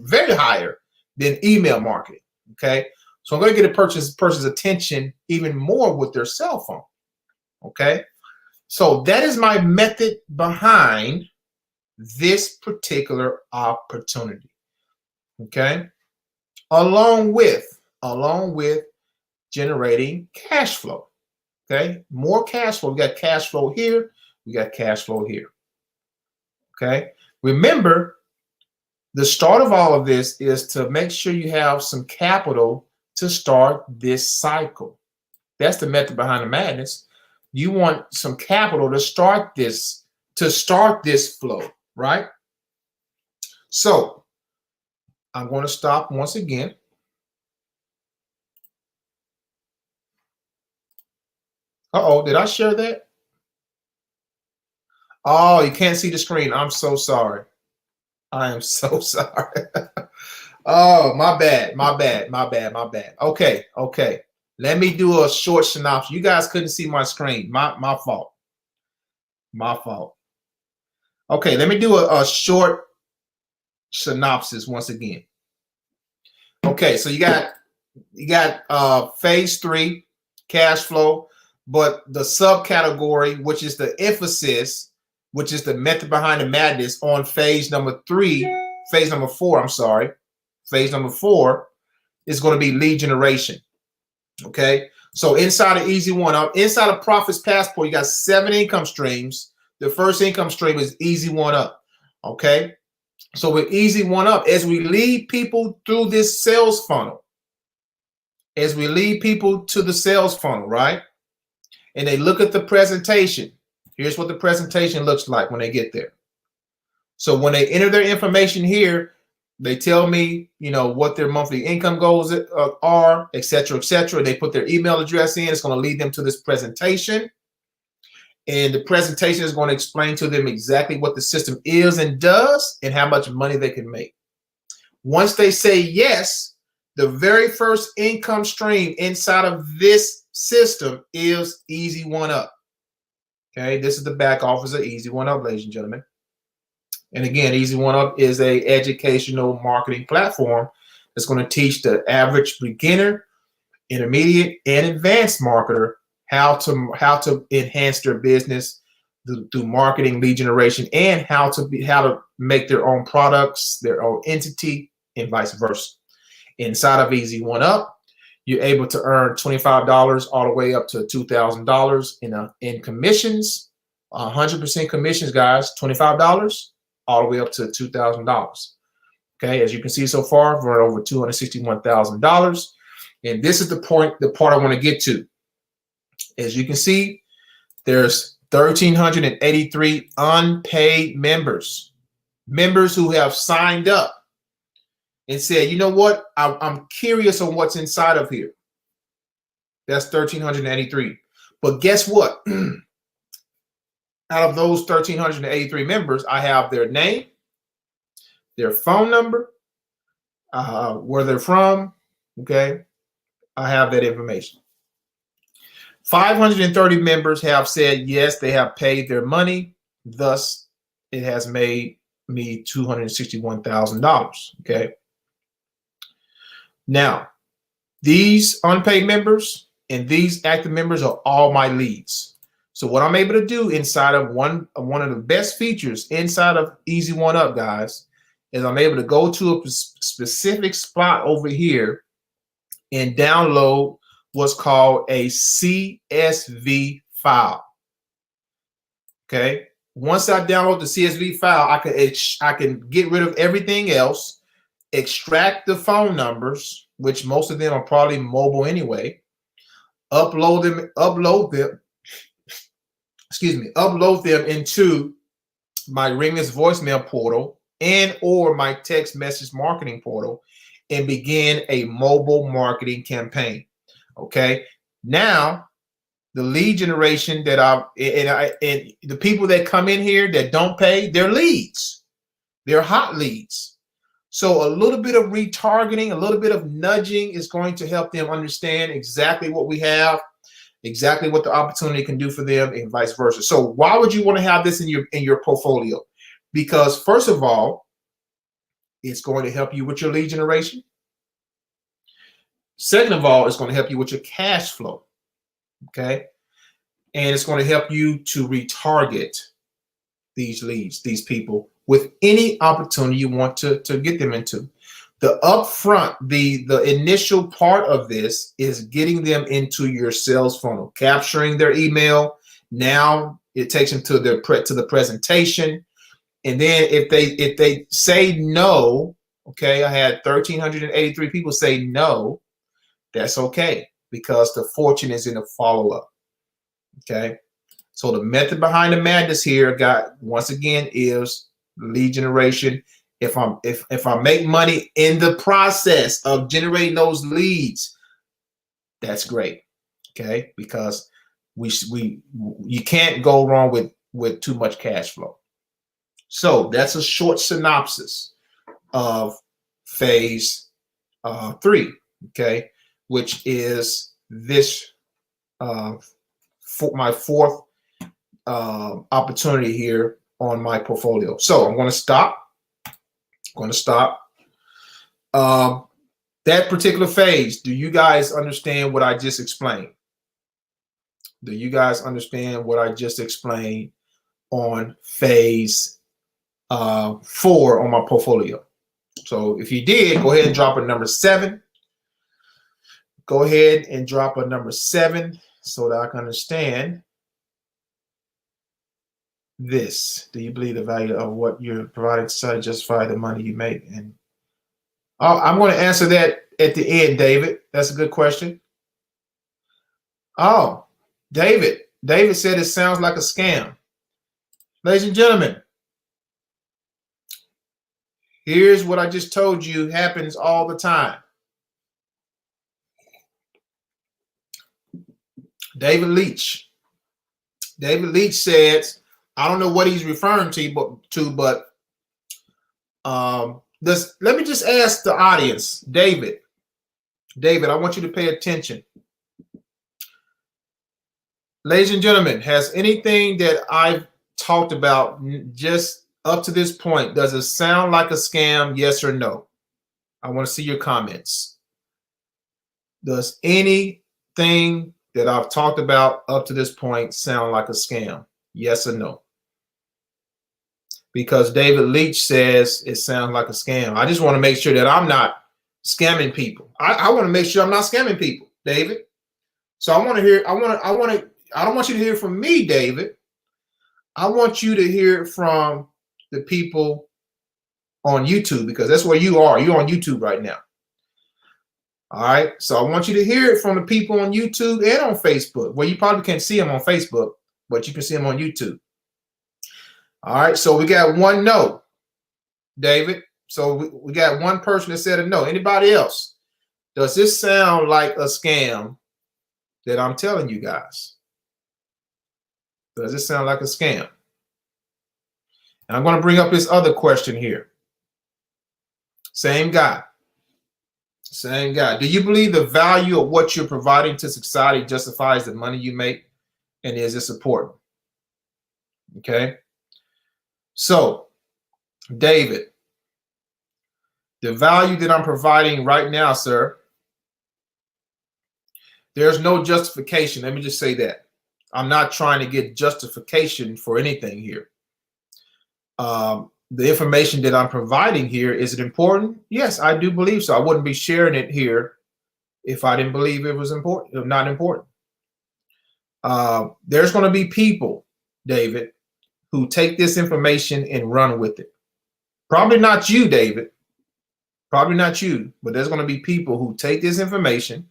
S1: very higher than email marketing. Okay, so I'm going to get a person's attention even more with their cell phone. Okay, so that is my method behind this particular opportunity. Okay, along with generating cash flow. Okay, more cash flow. We got cash flow here. We got cash flow here. Okay, remember, the start of all of this is to make sure you have some capital to start this cycle. That's the method behind the madness. You want some capital to start this flow, right? So I'm going to stop once again. Uh-oh, did I share that? Oh, you can't see the screen. I'm so sorry. I am so sorry. Oh, my bad. Okay. Let me do a short synopsis. You guys couldn't see my screen. My fault. Okay, let me do a short synopsis once again. Okay, so you got phase 3, cash flow, but the subcategory, which is the emphasis, which is the method behind the madness on phase number 4, phase number 4 is going to be lead generation. Okay, so inside of Easy One Up, inside of Profits Passport, you got 7 income streams. The first income stream is Easy One Up. Okay, so with Easy One Up, as we lead people through this sales funnel, as we lead people to the sales funnel, right? And they look at the presentation. Here's what the presentation looks like when they get there. So when they enter their information here, they tell me, you know, what their monthly income goals are, et cetera, et cetera. They put their email address in. It's going to lead them to this presentation. And the presentation is going to explain to them exactly what the system is and does and how much money they can make. Once they say yes, the very first income stream inside of this system is Easy One Up. Okay, this is the back office of Easy One Up, ladies and gentlemen. And again, Easy One Up is an educational marketing platform that's going to teach the average beginner, intermediate, and advanced marketer how to enhance their business through marketing, lead generation, and how to make their own products, their own entity, and vice versa. Inside of Easy One Up, you're able to earn $25 all the way up to $2,000 in commissions, 100% commissions, guys. $25 all the way up to $2,000. Okay, as you can see so far, we're over $261,000, and this is the part I want to get to. As you can see, there's 1,383 unpaid members who have signed up and said, you know what, I'm curious on what's inside of here. That's 1,383. But guess what? Out of those 1,383 members, I have their name, their phone number, where they're from. Okay, I have that information. 530 members have said yes, they have paid their money. Thus, it has made me $261,000. Okay. Now, these unpaid members and these active members are all my leads. So what I'm able to do inside of one of the best features inside of Easy One Up, guys, is I'm able to go to a specific spot over here and download what's called a CSV file. Okay. Once I download the CSV file, I can get rid of everything else, extract the phone numbers, which most of them are probably mobile anyway, upload them into my Ringless voicemail portal and or my text message marketing portal and begin a mobile marketing campaign. Okay. Now, the lead generation that and the people that come in here that don't pay, they're leads. They're hot leads. So a little bit of retargeting, a little bit of nudging is going to help them understand exactly what we have, exactly what the opportunity can do for them, and vice versa. So why would you want to have this in your portfolio? Because first of all, it's going to help you with your lead generation. Second of all, it's going to help you with your cash flow. Okay. And it's going to help you to retarget these leads, these people, with any opportunity you want to get them into. The upfront, the initial part of this is getting them into your sales funnel, capturing their email. Now it takes them to the presentation. And then if they say no, okay, I had 1,383 people say no, that's okay, because the fortune is in the follow-up. Okay. So the method behind the madness here, once again, is lead generation. If I make money in the process of generating those leads, that's great. Okay, because you can't go wrong with too much cash flow. So that's a short synopsis of phase 3. Okay, which is this for my fourth opportunity here on my portfolio. So I'm going to stop. That particular phase, do you guys understand what I just explained? Do you guys understand what I just explained on phase 4 on my portfolio? So if you did, go ahead and drop a number 7. Go ahead and drop a number 7 so that I can understand this. Do you believe the value of what you're providing to justify the money you make? And I'm going to answer that at the end, David. That's a good question. Oh, David said it sounds like a scam. Ladies and gentlemen, here's what I just told you happens all the time. David Leach says, I don't know what he's referring to, but let me just ask the audience, David, I want you to pay attention. Ladies and gentlemen, has anything that I've talked about just up to this point, does it sound like a scam, yes or no? I want to see your comments. Does anything that I've talked about up to this point sound like a scam, yes or no? Because David Leach says it sounds like a scam. I just want to make sure that I'm not scamming people. I want to make sure I'm not scamming people, David. So I want to hear, I don't want you to hear from me, David. I want you to hear from the people on YouTube, because that's where you are. You're on YouTube right now. All right. So I want you to hear it from the people on YouTube and on Facebook. Well, you probably can't see them on Facebook, but you can see them on YouTube. All right. So we got one no, David. So we got one person that said a no. Anybody else? Does this sound like a scam that I'm telling you guys? Does it sound like a scam? And I'm going to bring up this other question here. Same guy. Do you believe the value of what you're providing to society justifies the money you make? And is this important? Okay. So, David, the value that I'm providing right now, sir, there's no justification. Let me just say that. I'm not trying to get justification for anything here. The information that I'm providing here, is it important? Yes, I do believe so. I wouldn't be sharing it here if I didn't believe it was important, not important. There's going to be people, David, who take this information and run with it. Probably not you, David. Probably not you, but there's going to be people who take this information,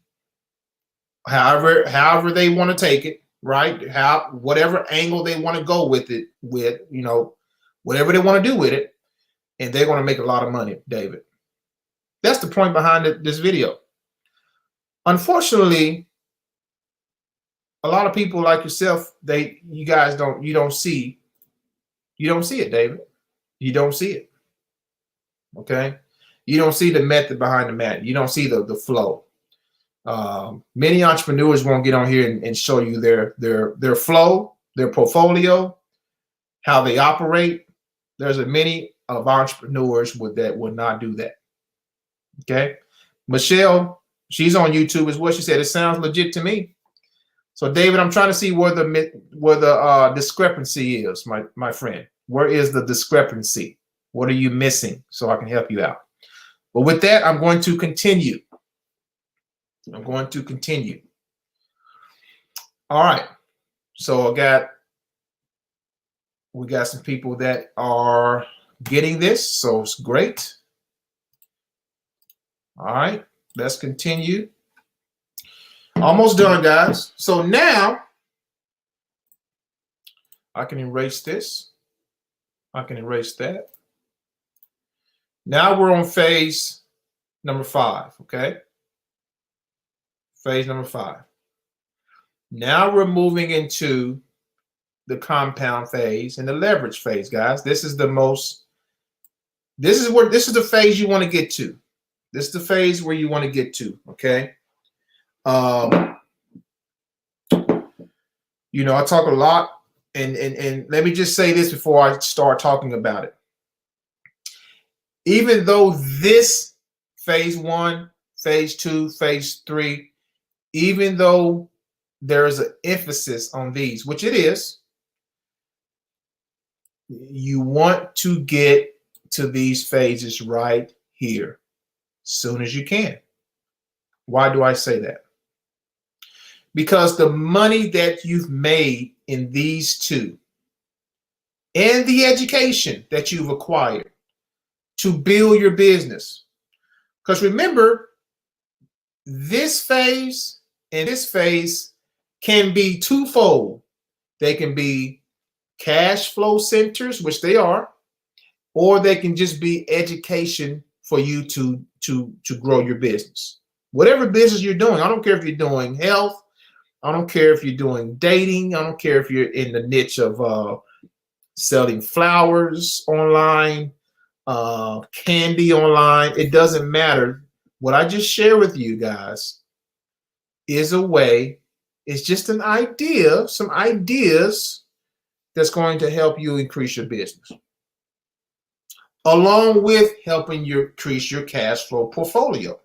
S1: however they want to take it, right? Whatever angle they want to go with it, whatever they want to do with it, and they're going to make a lot of money, David. That's the point behind this video. Unfortunately, a lot of people like yourself, you don't see it, David. You don't see it. Okay. You don't see the method behind the mat. You don't see the flow. Many entrepreneurs won't get on here and show you their flow, their portfolio, how they operate. There's a many of entrepreneurs that would not do that. Okay, Michelle, she's on YouTube as well. She said it sounds legit to me. So David, I'm trying to see where the discrepancy is, my friend. Where is the discrepancy? What are you missing so I can help you out? But with that, I'm going to continue. All right. So we got some people that are getting this, so it's great. All right, let's continue. Almost done, guys. So now I can erase this. I can erase that. Now we're on phase number 5, okay? Phase number 5. Now we're moving into the compound phase and the leverage phase, guys. This is the phase you want to get to. This is the phase where you want to get to, okay? You know, I talk a lot, and let me just say this before I start talking about it. Even though this phase 1, phase 2, phase 3, even though there is an emphasis on these, which it is, you want to get to these phases right here as soon as you can. Why do I say that? Because the money that you've made in these two and the education that you've acquired to build your business. Because remember, this phase and this phase can be twofold. They can be cash flow centers, which they are, or they can just be education for you to grow your business. Whatever business you're doing, I don't care if you're doing health, I don't care if you're doing dating, I don't care if you're in the niche of selling flowers online, candy online, it doesn't matter. What I just share with you guys is a way, it's just an idea, some ideas that's going to help you increase your business, along with helping you increase your cash flow portfolio.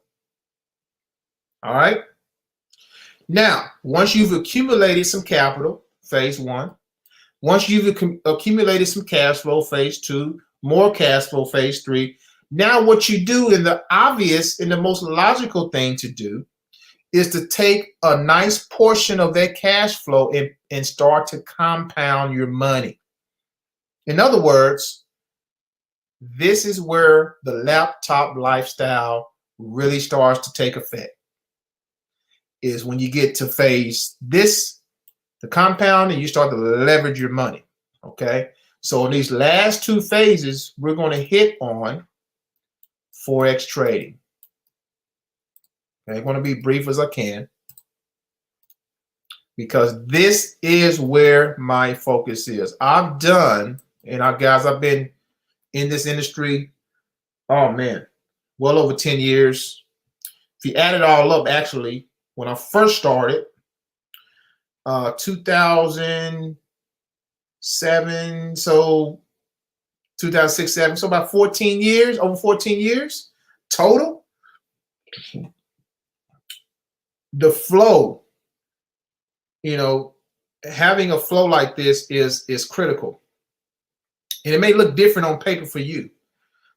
S1: All right. Now, once you've accumulated some capital, phase 1, once you've accumulated some cash flow, phase 2, more cash flow, phase 3, now what you do in the obvious and the most logical thing to do is to take a nice portion of that cash flow and start to compound your money. In other words, this is where the laptop lifestyle really starts to take effect. Is when you get to phase this, the compound, and you start to leverage your money, okay? So in these last 2 phases, we're going to hit on Forex trading. Okay, I'm going to be brief as I can because this is where my focus is. I've been in this industry, oh man, well over 10 years. If you add it all up, actually, when I first started, 2007, so 2006, 7, so about 14 years, over 14 years total. The flow, you know, having a flow like this is critical. And it may look different on paper for you,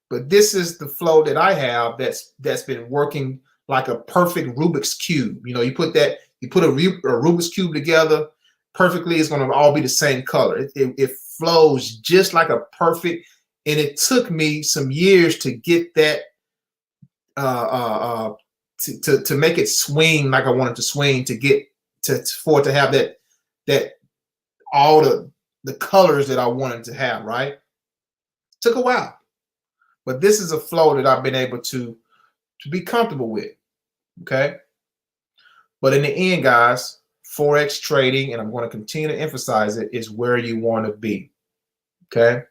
S1: but this is the flow that I have that's been working like a perfect Rubik's Cube. You know, you put a Rubik's Cube together perfectly, it's going to all be the same color. It flows just like a perfect, and it took me some years to get that, to make it swing like I wanted to swing, to get for it to have that all the colors that I wanted to have, right? It took a while, but this is a flow that I've been able to be comfortable with, okay? But in the end, guys, Forex trading, and I'm going to continue to emphasize it, is where you want to be, okay?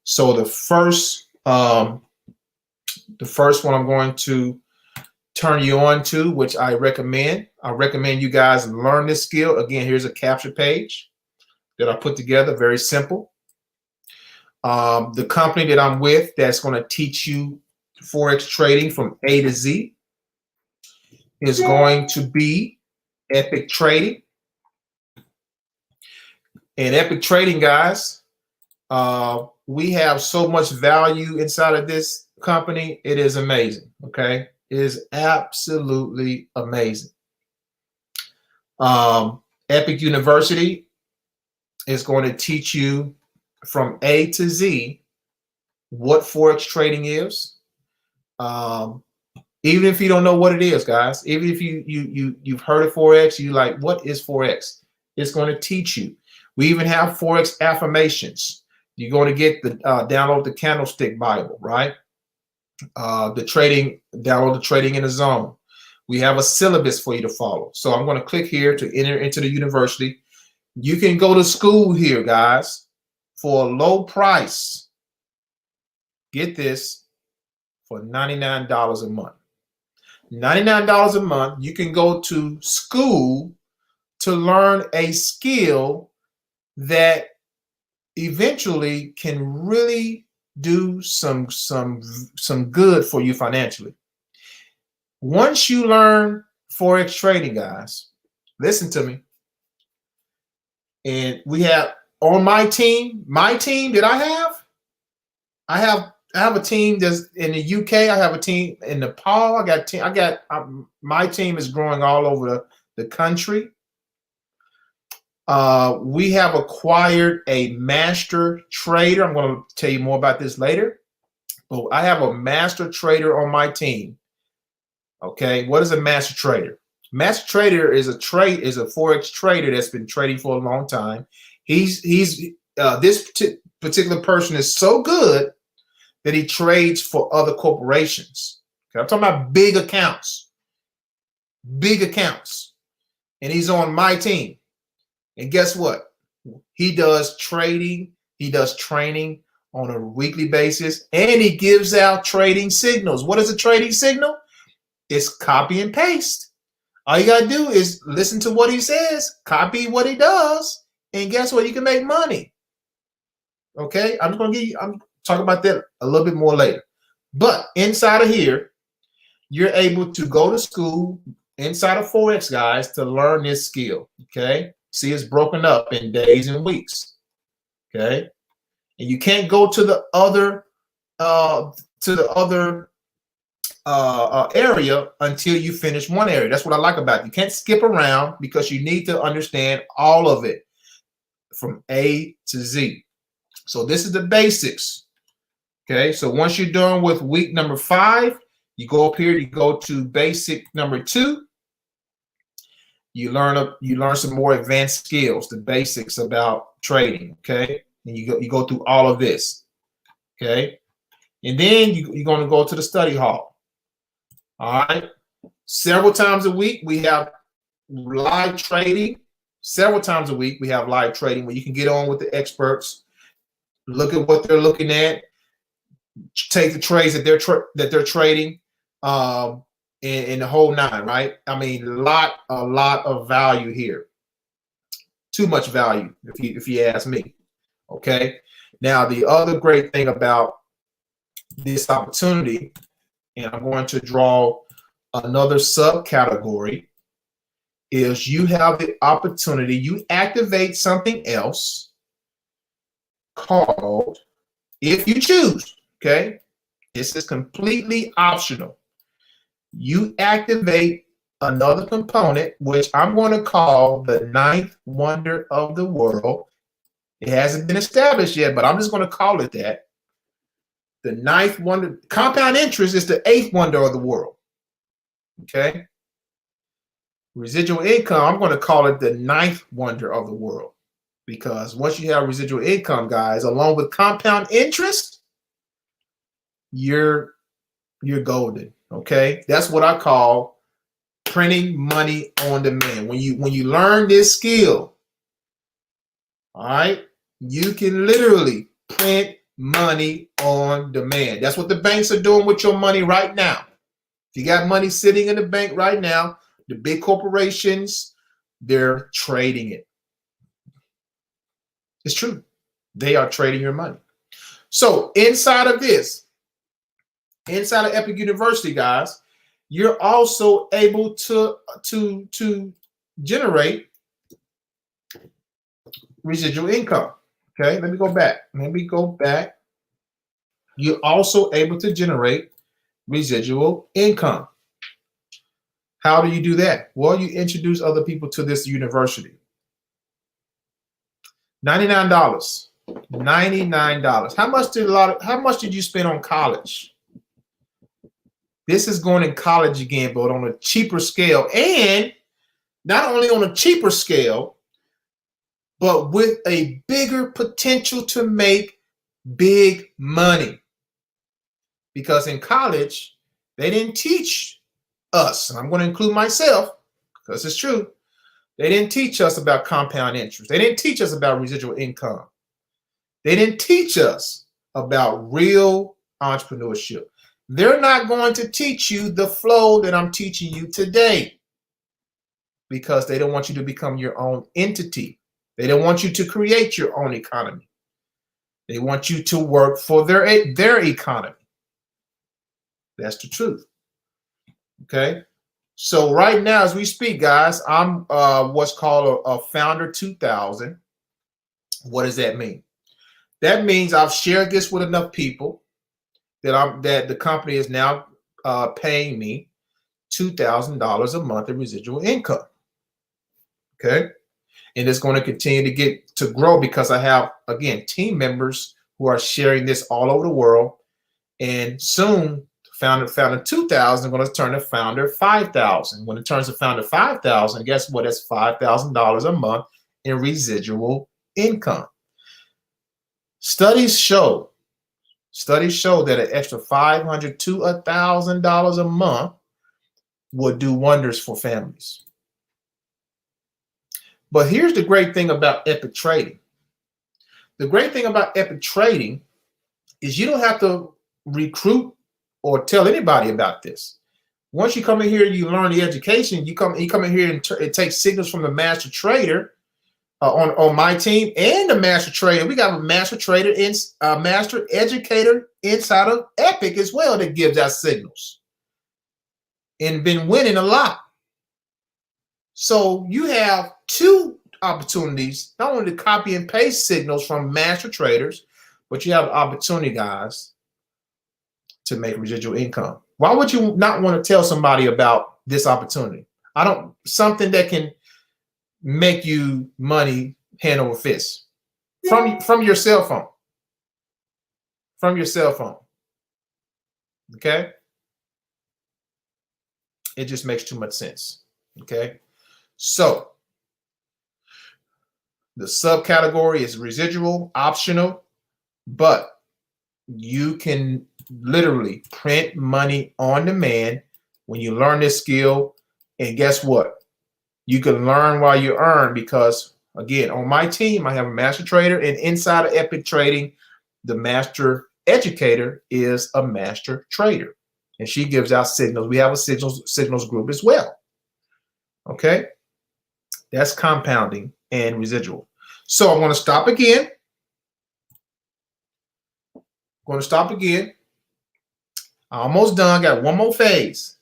S1: So the first The first one I'm going to turn you on to, which I recommend. I recommend you guys learn this skill. Again, here's a capture page that I put together, very simple. The company that I'm with that's going to teach you Forex trading from A to Z is going to be Epic Trading. And Epic Trading, guys, we have so much value inside of this company. It is amazing, okay? It is absolutely amazing. Epic University is going to teach you from A to Z what Forex trading is. Even if you don't know what it is, guys, even if you've heard of Forex, you like, what is Forex? It's going to teach you. We even have Forex affirmations. You're going to get the download the Candlestick Bible, right? Download the Trading in the Zone. We have a syllabus for you to follow. So I'm going to click here to enter into the university. You can go to school here, guys, for a low price. Get this, for $99 a month. $99 a month, you can go to school to learn a skill that eventually can really do some good for you financially. Once you learn Forex trading, guys, listen to me. And we have on my team that I have a team that's in the UK. I have a team in Nepal. My team is growing all over the country. We have acquired a master trader. I'm going to tell you more about this later. But I have a master trader on my team. Okay, what is a master trader? Master trader is a Forex trader that's been trading for a long time. This particular person is so good that he trades for other corporations. Okay, I'm talking about big accounts, and he's on my team. And guess what? He does trading. He does training on a weekly basis, and he gives out trading signals. What is a trading signal? It's copy and paste. All you gotta do is listen to what he says, copy what he does, and guess what? You can make money. Okay, I'm talking about that a little bit more later. But inside of here, you're able to go to school inside of Forex, guys, to learn this skill. Okay, see, it's broken up in days and weeks. Okay, and you can't go to the other area until you finish one area. That's what I like about it. You can't skip around because you need to understand all of it from A to Z. So this is the basics. Okay, so once you're done with week number 5, you go up here, you go to basic number 2. You learn some more advanced skills, the basics about trading. Okay, and you go through all of this. Okay, and then you're going to go to the study hall. All right. Several times a week, we have live trading. Several times a week, we have live trading where you can get on with the experts, look at what they're looking at, take the trades that they're trading, in the whole nine. Right. I mean, a lot of value here. Too much value, if you ask me. Okay. Now, the other great thing about this opportunity, and I'm going to draw another subcategory, is you have the opportunity, you activate something else called, if you choose, okay, this is completely optional. You activate another component, which I'm going to call the 9th wonder of the world. It hasn't been established yet, but I'm just going to call it that. The 9th wonder, compound interest, is the 8th wonder of the world. Okay. Residual income, I'm going to call it the 9th wonder of the world, because once you have residual income, guys, along with compound interest, you're golden. Okay. That's what I call printing money on demand. When you learn this skill, all right, you can literally print money on demand. That's what the banks are doing with your money right now. If you got money sitting in the bank right now, the big corporations, they're trading it. It's true. They are trading your money. So inside of this, inside of Epic University, guys, you're also able to generate residual income. Okay, let me go back. You're also able to generate residual income. How do you do that? Well, you introduce other people to this university. $99. $99. How much did you spend on college? This is going in college again, but on a cheaper scale. And not only on a cheaper scale, but with a bigger potential to make big money. Because in college, they didn't teach us, and I'm going to include myself because it's true. They didn't teach us about compound interest. They didn't teach us about residual income. They didn't teach us about real entrepreneurship. They're not going to teach you the flow that I'm teaching you today because they don't want you to become your own entity. They don't want you to create your own economy. They want you to work for their economy. That's the truth. Okay. So right now, as we speak, guys, I'm what's called a Founder 2000. What does that mean? That means I've shared this with enough people that the company is now paying me $2,000 a month in residual income. Okay. And it's going to continue to grow because I have, again, team members who are sharing this all over the world. And soon, Founder 2000 is going to turn to Founder 5000. When it turns to Founder 5000, guess what? That's $5,000 a month in residual income. Studies show that an extra $500 to $1,000 a month would do wonders for families. But here's the great thing about Epic Trading. The great thing about Epic Trading is you don't have to recruit or tell anybody about this. Once you come in here, you learn the education. You come in here and take signals from the master trader on my team and the master trader. We got a master trader and master educator inside of Epic as well that gives out signals and been winning a lot. So you have two opportunities, not only to copy and paste signals from master traders, but you have an opportunity, guys, to make residual income. Why would you not want to tell somebody about this opportunity? Something that can make you money hand over fist from your cell phone. From your cell phone. Okay? It just makes too much sense. Okay? So the subcategory is residual, optional, but you can literally print money on demand when you learn this skill. And guess what? You can learn while you earn because, again, on my team, I have a master trader, and inside of Epic Trading, the master educator is a master trader, and she gives out signals. We have a signals group as well. Okay? That's compounding and residual. So I'm going to stop again. Almost done. Got one more phase.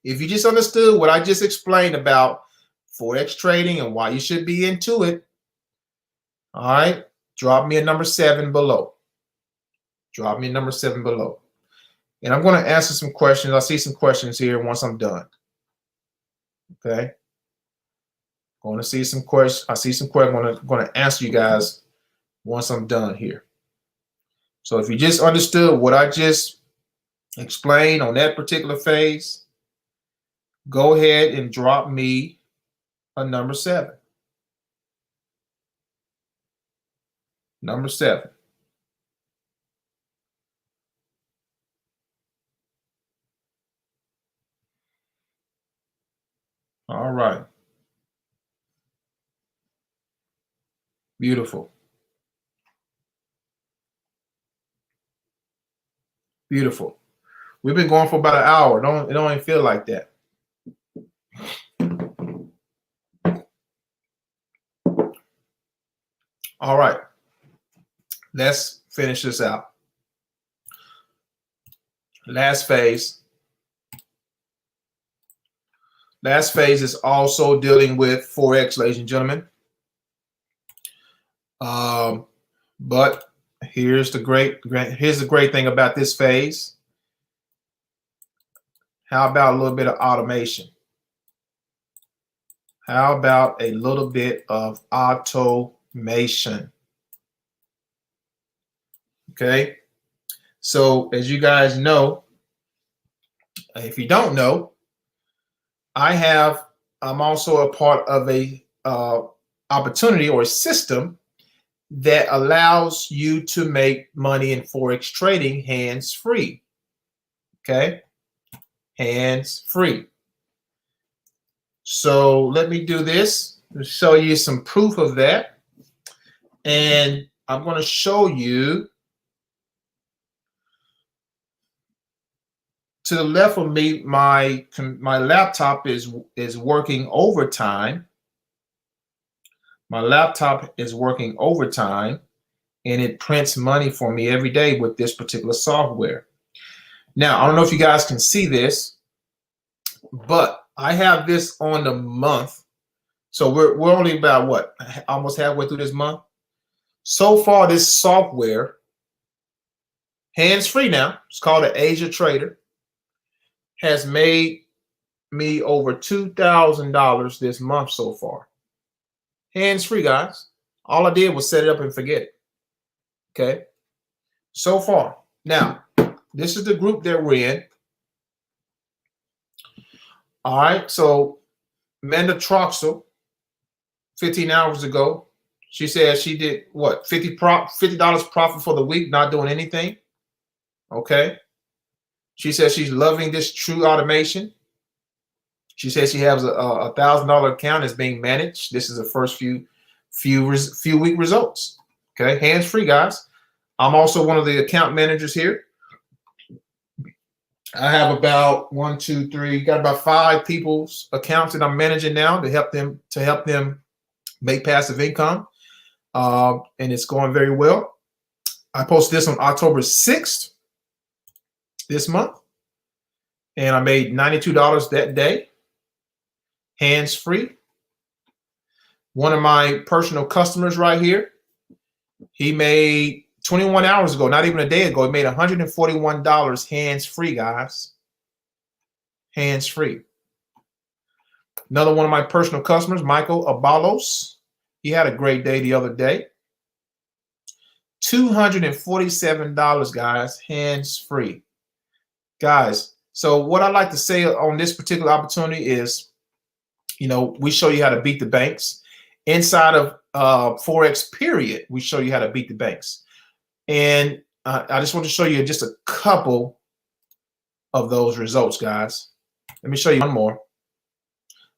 S1: If you just understood what I just explained about Forex trading and why you should be into it, all right, drop me a number 7 below. And I'm going to answer some questions. I see some questions here once I'm done. Okay. Going to see some questions. I see some questions. I'm going to answer you guys once I'm done here. So if you just understood what I just explained on that particular phase, go ahead and drop me a number 7. Number 7. All right. Beautiful. Beautiful. We've been going for about an hour. It don't even feel like that. All right. Let's finish this out. Last phase. Last phase is also dealing with Forex, ladies and gentlemen. But here's the great thing about this phase. How about a little bit of automation? How about a little bit of automation? Okay. So as you guys know, if you don't know, I'm also a part of a opportunity or a system that allows you to make money in Forex trading hands-free. Okay, hands-free. So let me do this to show you some proof of that. And I'm going to show you to the left of me, my laptop is working overtime. My laptop is working overtime, and it prints money for me every day with this particular software. Now, I don't know if you guys can see this, but I have this on the month. So we're only about what, almost halfway through this month. So far, this software, hands-free now, it's called an AZHA Trader, has made me over $2,000 this month so far. Hands-free, guys. All I did was set it up and forget it. Okay. So far. Now, this is the group that we're in. All right. So, Amanda Troxel, 15 hours ago, she said she did what? $50 profit for the week, not doing anything. Okay. She says she's loving this true automation. She says she has a $1,000 account that's being managed. This is the first few week results. Okay, hands free, guys. I'm also one of the account managers here. I have about got about 5 people's accounts that I'm managing now to help them make passive income, and it's going very well. I posted this on October 6th this month, and I made $92 that day. Hands free. One of my personal customers right here, he made 21 hours ago, not even a day ago, he made $141 hands free, guys. Hands free. Another one of my personal customers, Michael Abalos, he had a great day the other day. $247, guys, hands free. Guys, so what I like to say on this particular opportunity is, you know, we show you how to beat the banks. Inside of Forex period, we show you how to beat the banks. And I just want to show you just a couple of those results, guys. Let me show you one more.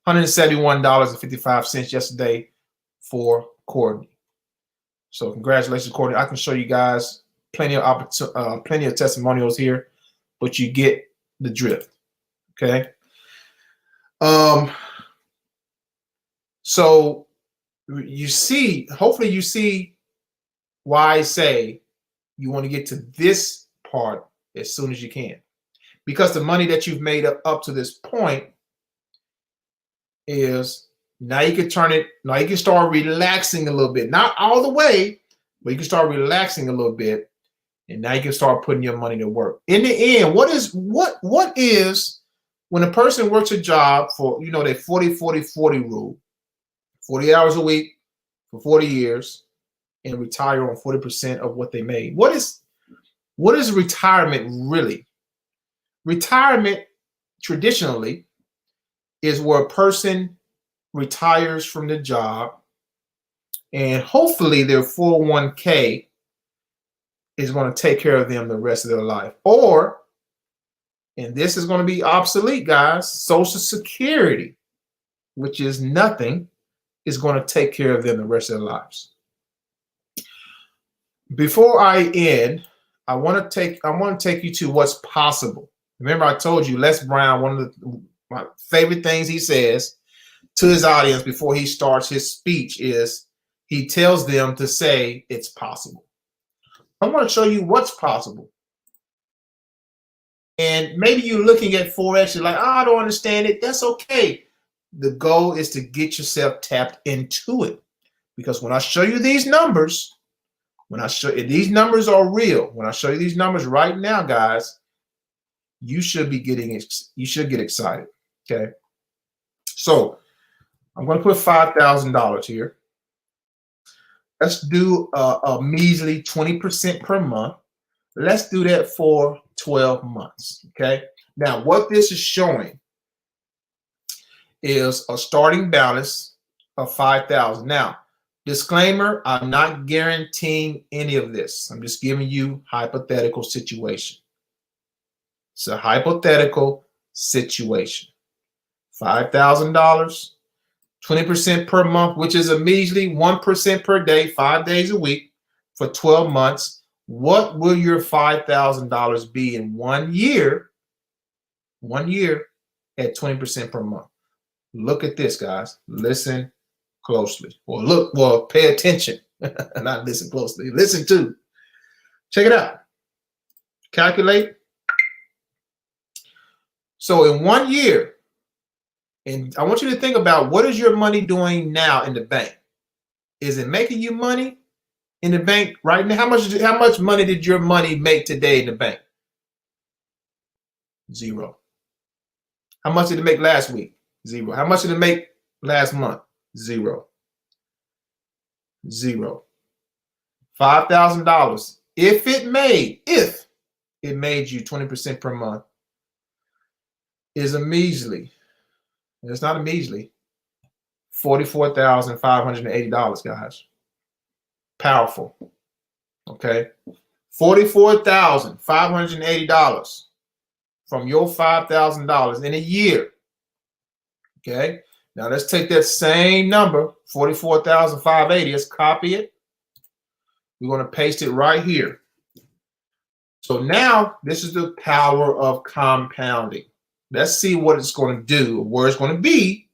S1: $171.55 yesterday for Courtney. So congratulations, Courtney. I can show you guys plenty of testimonials here, but you get the drift. Okay. So you see, hopefully you see why I say you want to get to this part as soon as you can, because the money that you've made up to this point is now you can turn it. Now you can start relaxing a little bit, not all the way, but you can start relaxing a little bit, and now you can start putting your money to work. In the end, what is when a person works a job for, you know, that 40-40-40 rule, 40 hours a week for 40 years, and retire on 40% of what they made. What is retirement really? Retirement traditionally is where a person retires from the job, and hopefully their 401k is going to take care of them the rest of their life. Or, and this is going to be obsolete, guys, Social Security, which is nothing, is going to take care of them the rest of their lives. Before I end, I want to take you to what's possible. Remember, I told you Les Brown, one of my favorite things he says to his audience before he starts his speech is he tells them to say it's possible. I want to show you what's possible. And maybe you're looking at Forex, you're like, oh, I don't understand it. That's okay. The goal is to get yourself tapped into it. Because when I show you these numbers, when I show you these numbers are real, when I show you these numbers right now, guys, you should be you should get excited. Okay. So I'm going to put $5,000 here. Let's do a measly 20% per month. Let's do that for 12 months. Okay. Now, what this is showing is a starting balance of 5,000. Now, disclaimer, I'm not guaranteeing any of this. I'm just giving you hypothetical situation. It's a hypothetical situation. $5,000, 20% per month, which is a measly 1% per day, 5 days a week for 12 months. What will your $5,000 be in 1 year? 1 year at 20% per month. Look at this, guys. Listen closely. Well, pay attention. Not listen closely. Listen to. Check it out. Calculate. So in 1 year, and I want you to think about what is your money doing now in the bank? Is it making you money in the bank right now? How much money did your money make today in the bank? Zero. How much did it make last week? Zero. How much did it make last month? Zero. Zero. $5,000. If it made you 20% per month, is a measly. It's not a measly. $44,580, guys. Powerful. Okay. $44,580 from your $5,000 in a year. Okay. Now let's take that same number, 44,580. Let's copy it. We're going to paste it right here. So now this is the power of compounding. Let's see what it's going to do, where it's going to be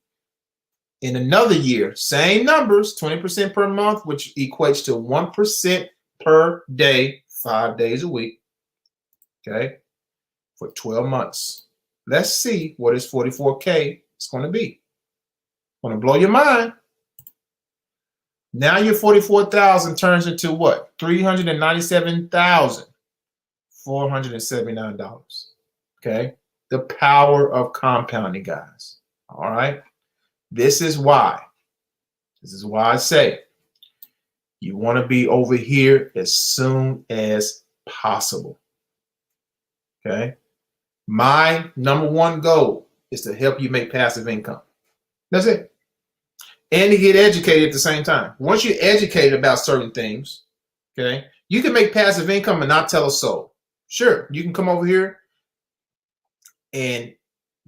S1: in another year. Same numbers, 20% per month, which equates to 1% per day, 5 days a week. Okay, for 12 months. Let's see what this 44K is going to be. Going to blow your mind. Now your 44,000 turns into what? $397,479. Okay. The power of compounding, guys. All right. This is why I say you want to be over here as soon as possible. Okay. My number one goal is to help you make passive income. That's it. And to get educated at the same time. Once you're educated about certain things, okay, you can make passive income and not tell a soul. Sure, you can come over here and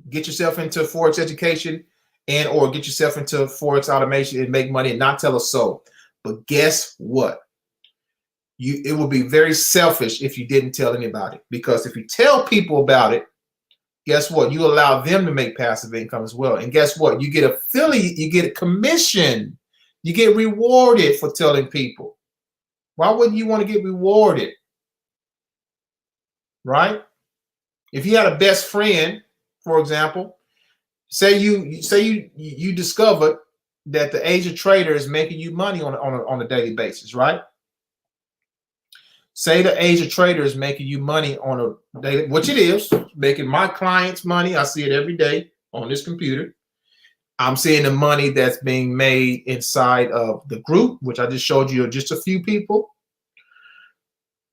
S1: get yourself into Forex education and or get yourself into Forex automation and make money and not tell a soul. But guess what? It would be very selfish if you didn't tell anybody. Because if you tell people about it, guess what? You allow them to make passive income as well. And guess what? You get affiliate, you get a commission. You get rewarded for telling people. Why wouldn't you want to get rewarded? Right? If you had a best friend, for example, say you discovered that the AZHA trader is making you money on a daily basis, right? Say the AZHA trader is making you money on a daily, which it is, making my clients money. I see it every day on this computer. I'm seeing the money that's being made inside of the group, which I just showed you just a few people.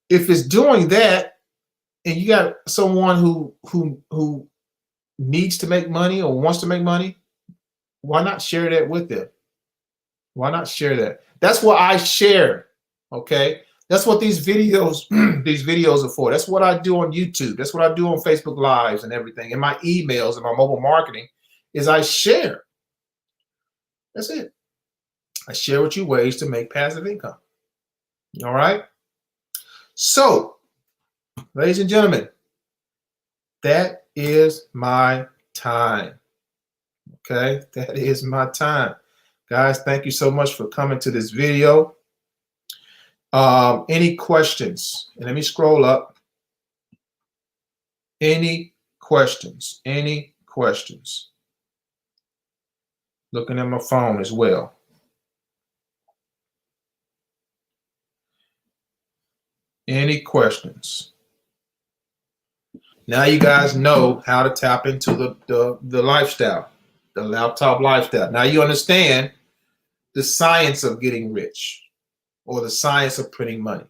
S1: If it's doing that, and you got someone who needs to make money or wants to make money, why not share that with them? Why not share that? That's what I share. Okay. That's what these videos are for. That's what I do on YouTube. That's what I do on Facebook Lives and everything. And my emails and my mobile marketing is I share. That's it. I share with you ways to make passive income. All right. So Ladies and gentlemen, that is my time. Okay, that is my time. Guys, thank you so much for coming to this video. Any questions? And let me scroll up. Any questions? Any questions? Looking at my phone as well. Any questions? Now you guys know how to tap into the lifestyle, the laptop lifestyle. Now you understand the science of getting rich or the science of printing money.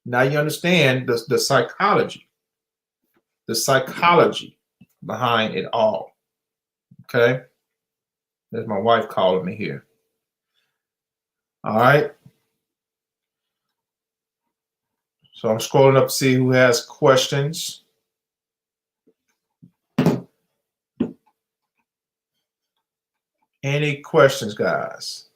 S1: Now you understand the psychology behind it all. Okay. There's my wife calling me here. All right. So I'm scrolling up to see who has questions. Any questions, guys?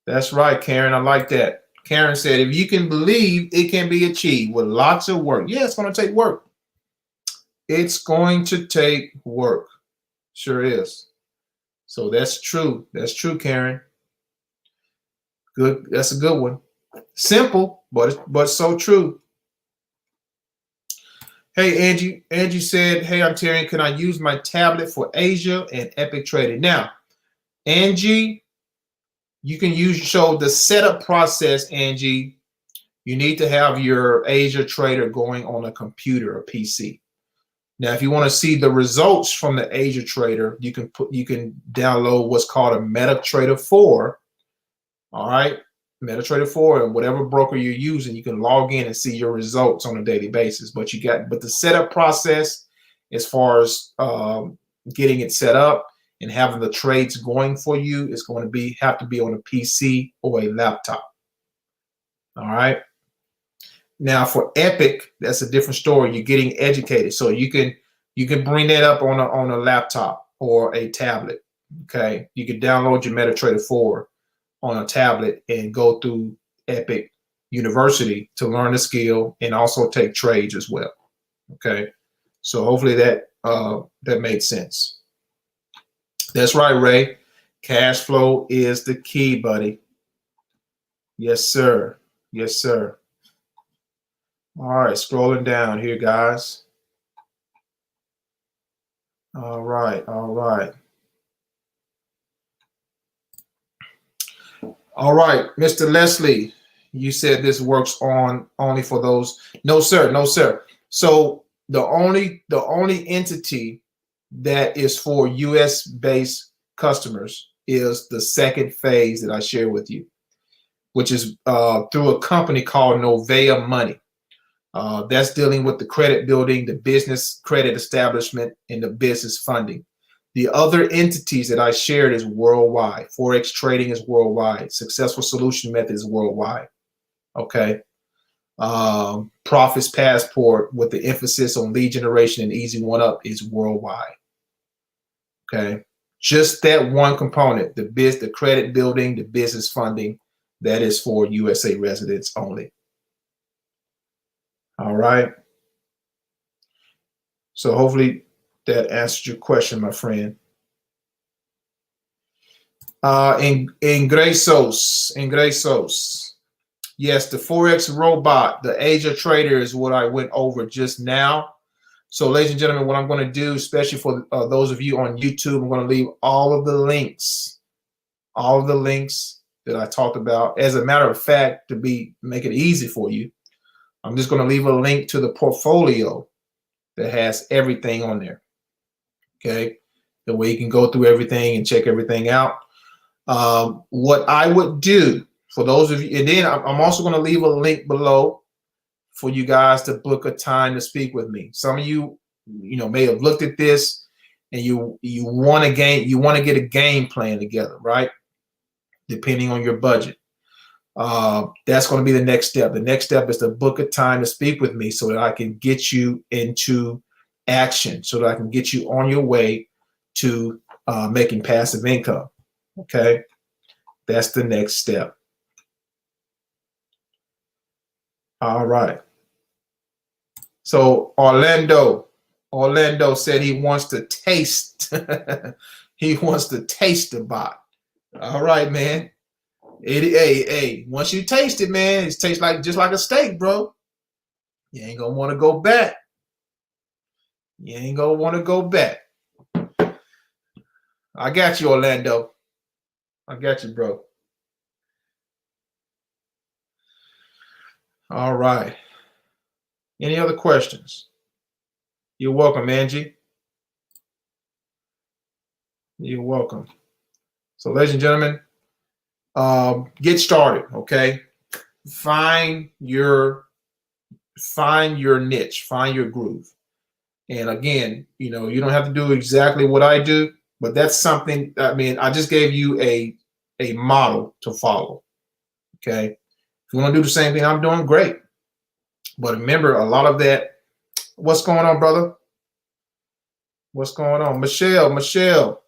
S1: That's right, Karen. I like that. Karen said, if you can believe, it can be achieved with lots of work. Yeah, it's going to take work. It's going to take work. Sure is. So that's true. That's true, Karen. Good. That's a good one. Simple, but so true. Hey, Angie. Angie said, hey, I'm Terry. Can I use my tablet for AZHA and Epic Trading? Now, Angie, you can show the setup process, Angie. You need to have your AZHA Trader going on a computer or PC. Now, if you want to see the results from the AZHA Trader, you can download what's called a MetaTrader 4. All right, MetaTrader 4, and whatever broker you're using, you can log in and see your results on a daily basis. But the setup process, as far as getting it set up and having the trades going for you, is going to have to be on a PC or a laptop. All right. Now for Epic, that's a different story. You're getting educated, so you can bring that up on a laptop or a tablet. Okay, you can download your MetaTrader 4 on a tablet and go through Epic University to learn the skill and also take trades as well. Okay, so hopefully that made sense. That's right, Ray. Cash flow is the key, buddy. Yes, sir. Yes, sir. All right, scrolling down here, guys. All right, all right. All right, Mr. Leslie, you said this works only for those. No, sir, no, sir. So the only entity that is for US based customers is the second phase that I share with you, which is through a company called Novea Money. That's dealing with the credit building, the business credit establishment, and the business funding. The other entities that I shared is worldwide. Forex trading is worldwide. Successful Solution Method is worldwide. Okay. Profits Passport with the emphasis on lead generation and easy one up is worldwide. Okay. Just that one component, the credit building, the business funding, that is for USA residents only. All right. So hopefully that answered your question, my friend. Ingresos. Yes, the Forex robot, the AZHA Trader is what I went over just now. So ladies and gentlemen, what I'm going to do, especially for those of you on YouTube, I'm going to leave all of the links that I talked about. As a matter of fact, to make it easy for you, I'm just going to leave a link to the portfolio that has everything on there. Okay, the way you can go through everything and check everything out. What I would do for those of you, and then I'm also going to leave a link below for you guys to book a time to speak with me. Some of you, may have looked at this and you want to get a game plan together, right? Depending on your budget. That's going to be the next step. The next step is to book a time to speak with me so that I can get you into action, so that I can get you on your way to making passive income. Okay, that's the next step. All right. So Orlando said he wants to taste. He wants to taste the bot. All right, man. Hey, once you taste it, man, it tastes like just like a steak, bro. You ain't gonna want to go back. You ain't gonna want to go back. I got you, Orlando. I got you, bro. All right. Any other questions? You're welcome, Angie. You're welcome. So, ladies and gentlemen, get started, okay? Find your niche, find your groove. And again, you don't have to do exactly what I do, but that's something, I just gave you a model to follow, okay? If you want to do the same thing I'm doing, great. But remember, a lot of that, what's going on, brother? What's going on? Michelle,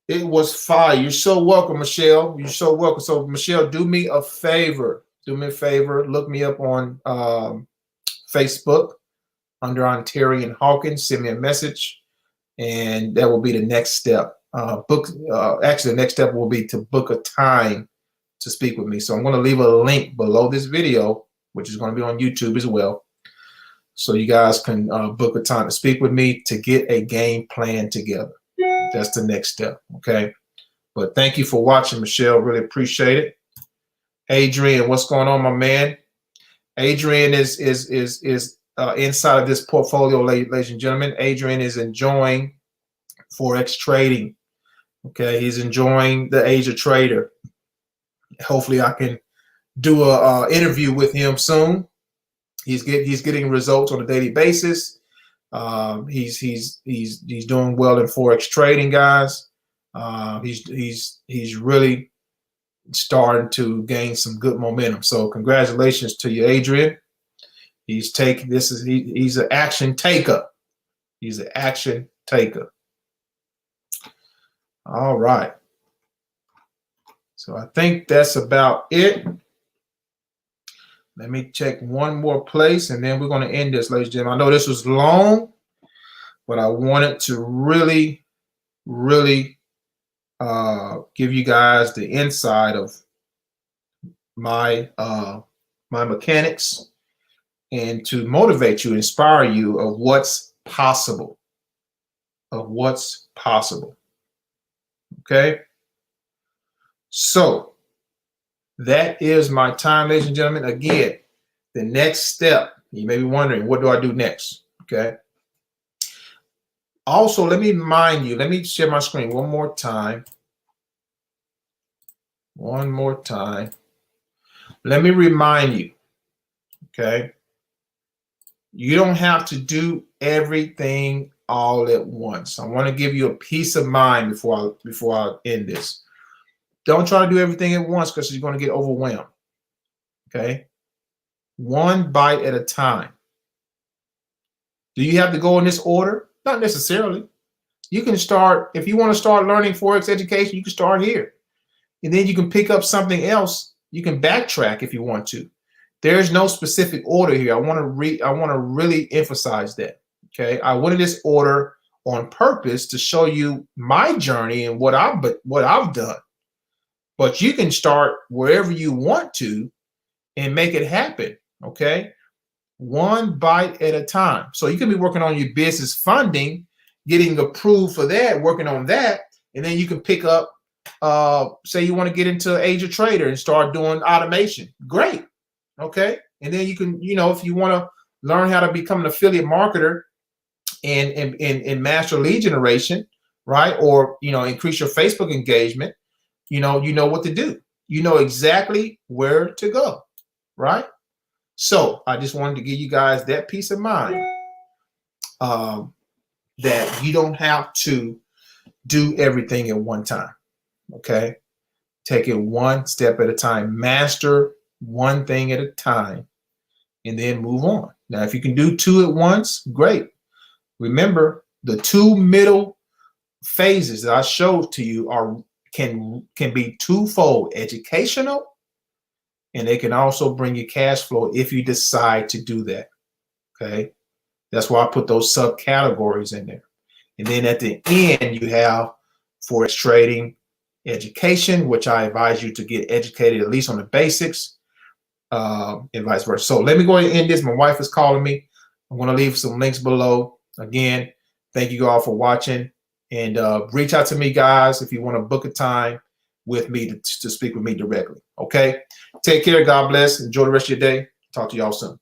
S1: it was fire. You're so welcome, Michelle. You're so welcome. So, Michelle, do me a favor. Look me up on Facebook under Ontarian Hawkins. Send me a message, and that will be the next step. Actually, the next step will be to book a time to speak with me. So I'm going to leave a link below this video, which is going to be on YouTube as well, so you guys can book a time to speak with me to get a game plan together. That's the next step, okay? But thank you for watching, Michelle. Really appreciate it. Adrian, what's going on, my man? Adrian is inside of this portfolio, ladies and gentlemen. Adrian is enjoying Forex trading. Okay, he's enjoying the AZHA trader. Hopefully, I can do a interview with him soon. He's getting results on a daily basis. He's doing well in Forex trading, guys. He's really starting to gain some good momentum. So congratulations to you, Adrian. He's an action taker. He's an action taker. All right. So I think that's about it. Let me check one more place, and then we're going to end this, ladies and gentlemen. I know this was long, but I wanted to really, really give you guys the inside of my mechanics, and to motivate you, inspire you of what's possible. Okay? So that is my time, ladies and gentlemen. Again, the next step, you may be wondering, what do I do next? Okay. Also, let me remind you, let me share my screen one more time. Let me remind you, okay? You don't have to do everything all at once. I want to give you a peace of mind before I end this. Don't try to do everything at once, because you're going to get overwhelmed. Okay? One bite at a time. Do you have to go in this order? Not necessarily. You can start, if you want to start learning Forex education, you can start here. And then you can pick up something else. You can backtrack if you want to. There's no specific order here. I want to really emphasize that. Okay? I wanted this order on purpose to show you my journey and what I've done. But you can start wherever you want to and make it happen, okay? One bite at a time. So you can be working on your business funding, getting approved for that, working on that, and then you can pick up, say you want to get into AZHA trader and start doing automation. Great, okay? And then you can, if you want to learn how to become an affiliate marketer and master lead generation, right? Or, increase your Facebook engagement, you know what to do. You know exactly where to go, right? So I just wanted to give you guys that peace of mind, that you don't have to do everything at one time, okay? Take it one step at a time. Master one thing at a time, and then move on. Now, if you can do two at once, great. Remember, the two middle phases that I showed to you can be twofold: educational and they can also bring you cash flow if you decide to do that. Okay, that's why I put those subcategories in there. And then at the end, you have Forex trading education, which I advise you to get educated at least on the basics, and vice versa. So let me go ahead and end this. My wife is calling me. I'm going to leave some links below. Again, thank you all for watching, and reach out to me, guys, if you want to book a time with me to speak with me directly. Okay, take care. God bless. Enjoy the rest of your day. Talk to y'all soon.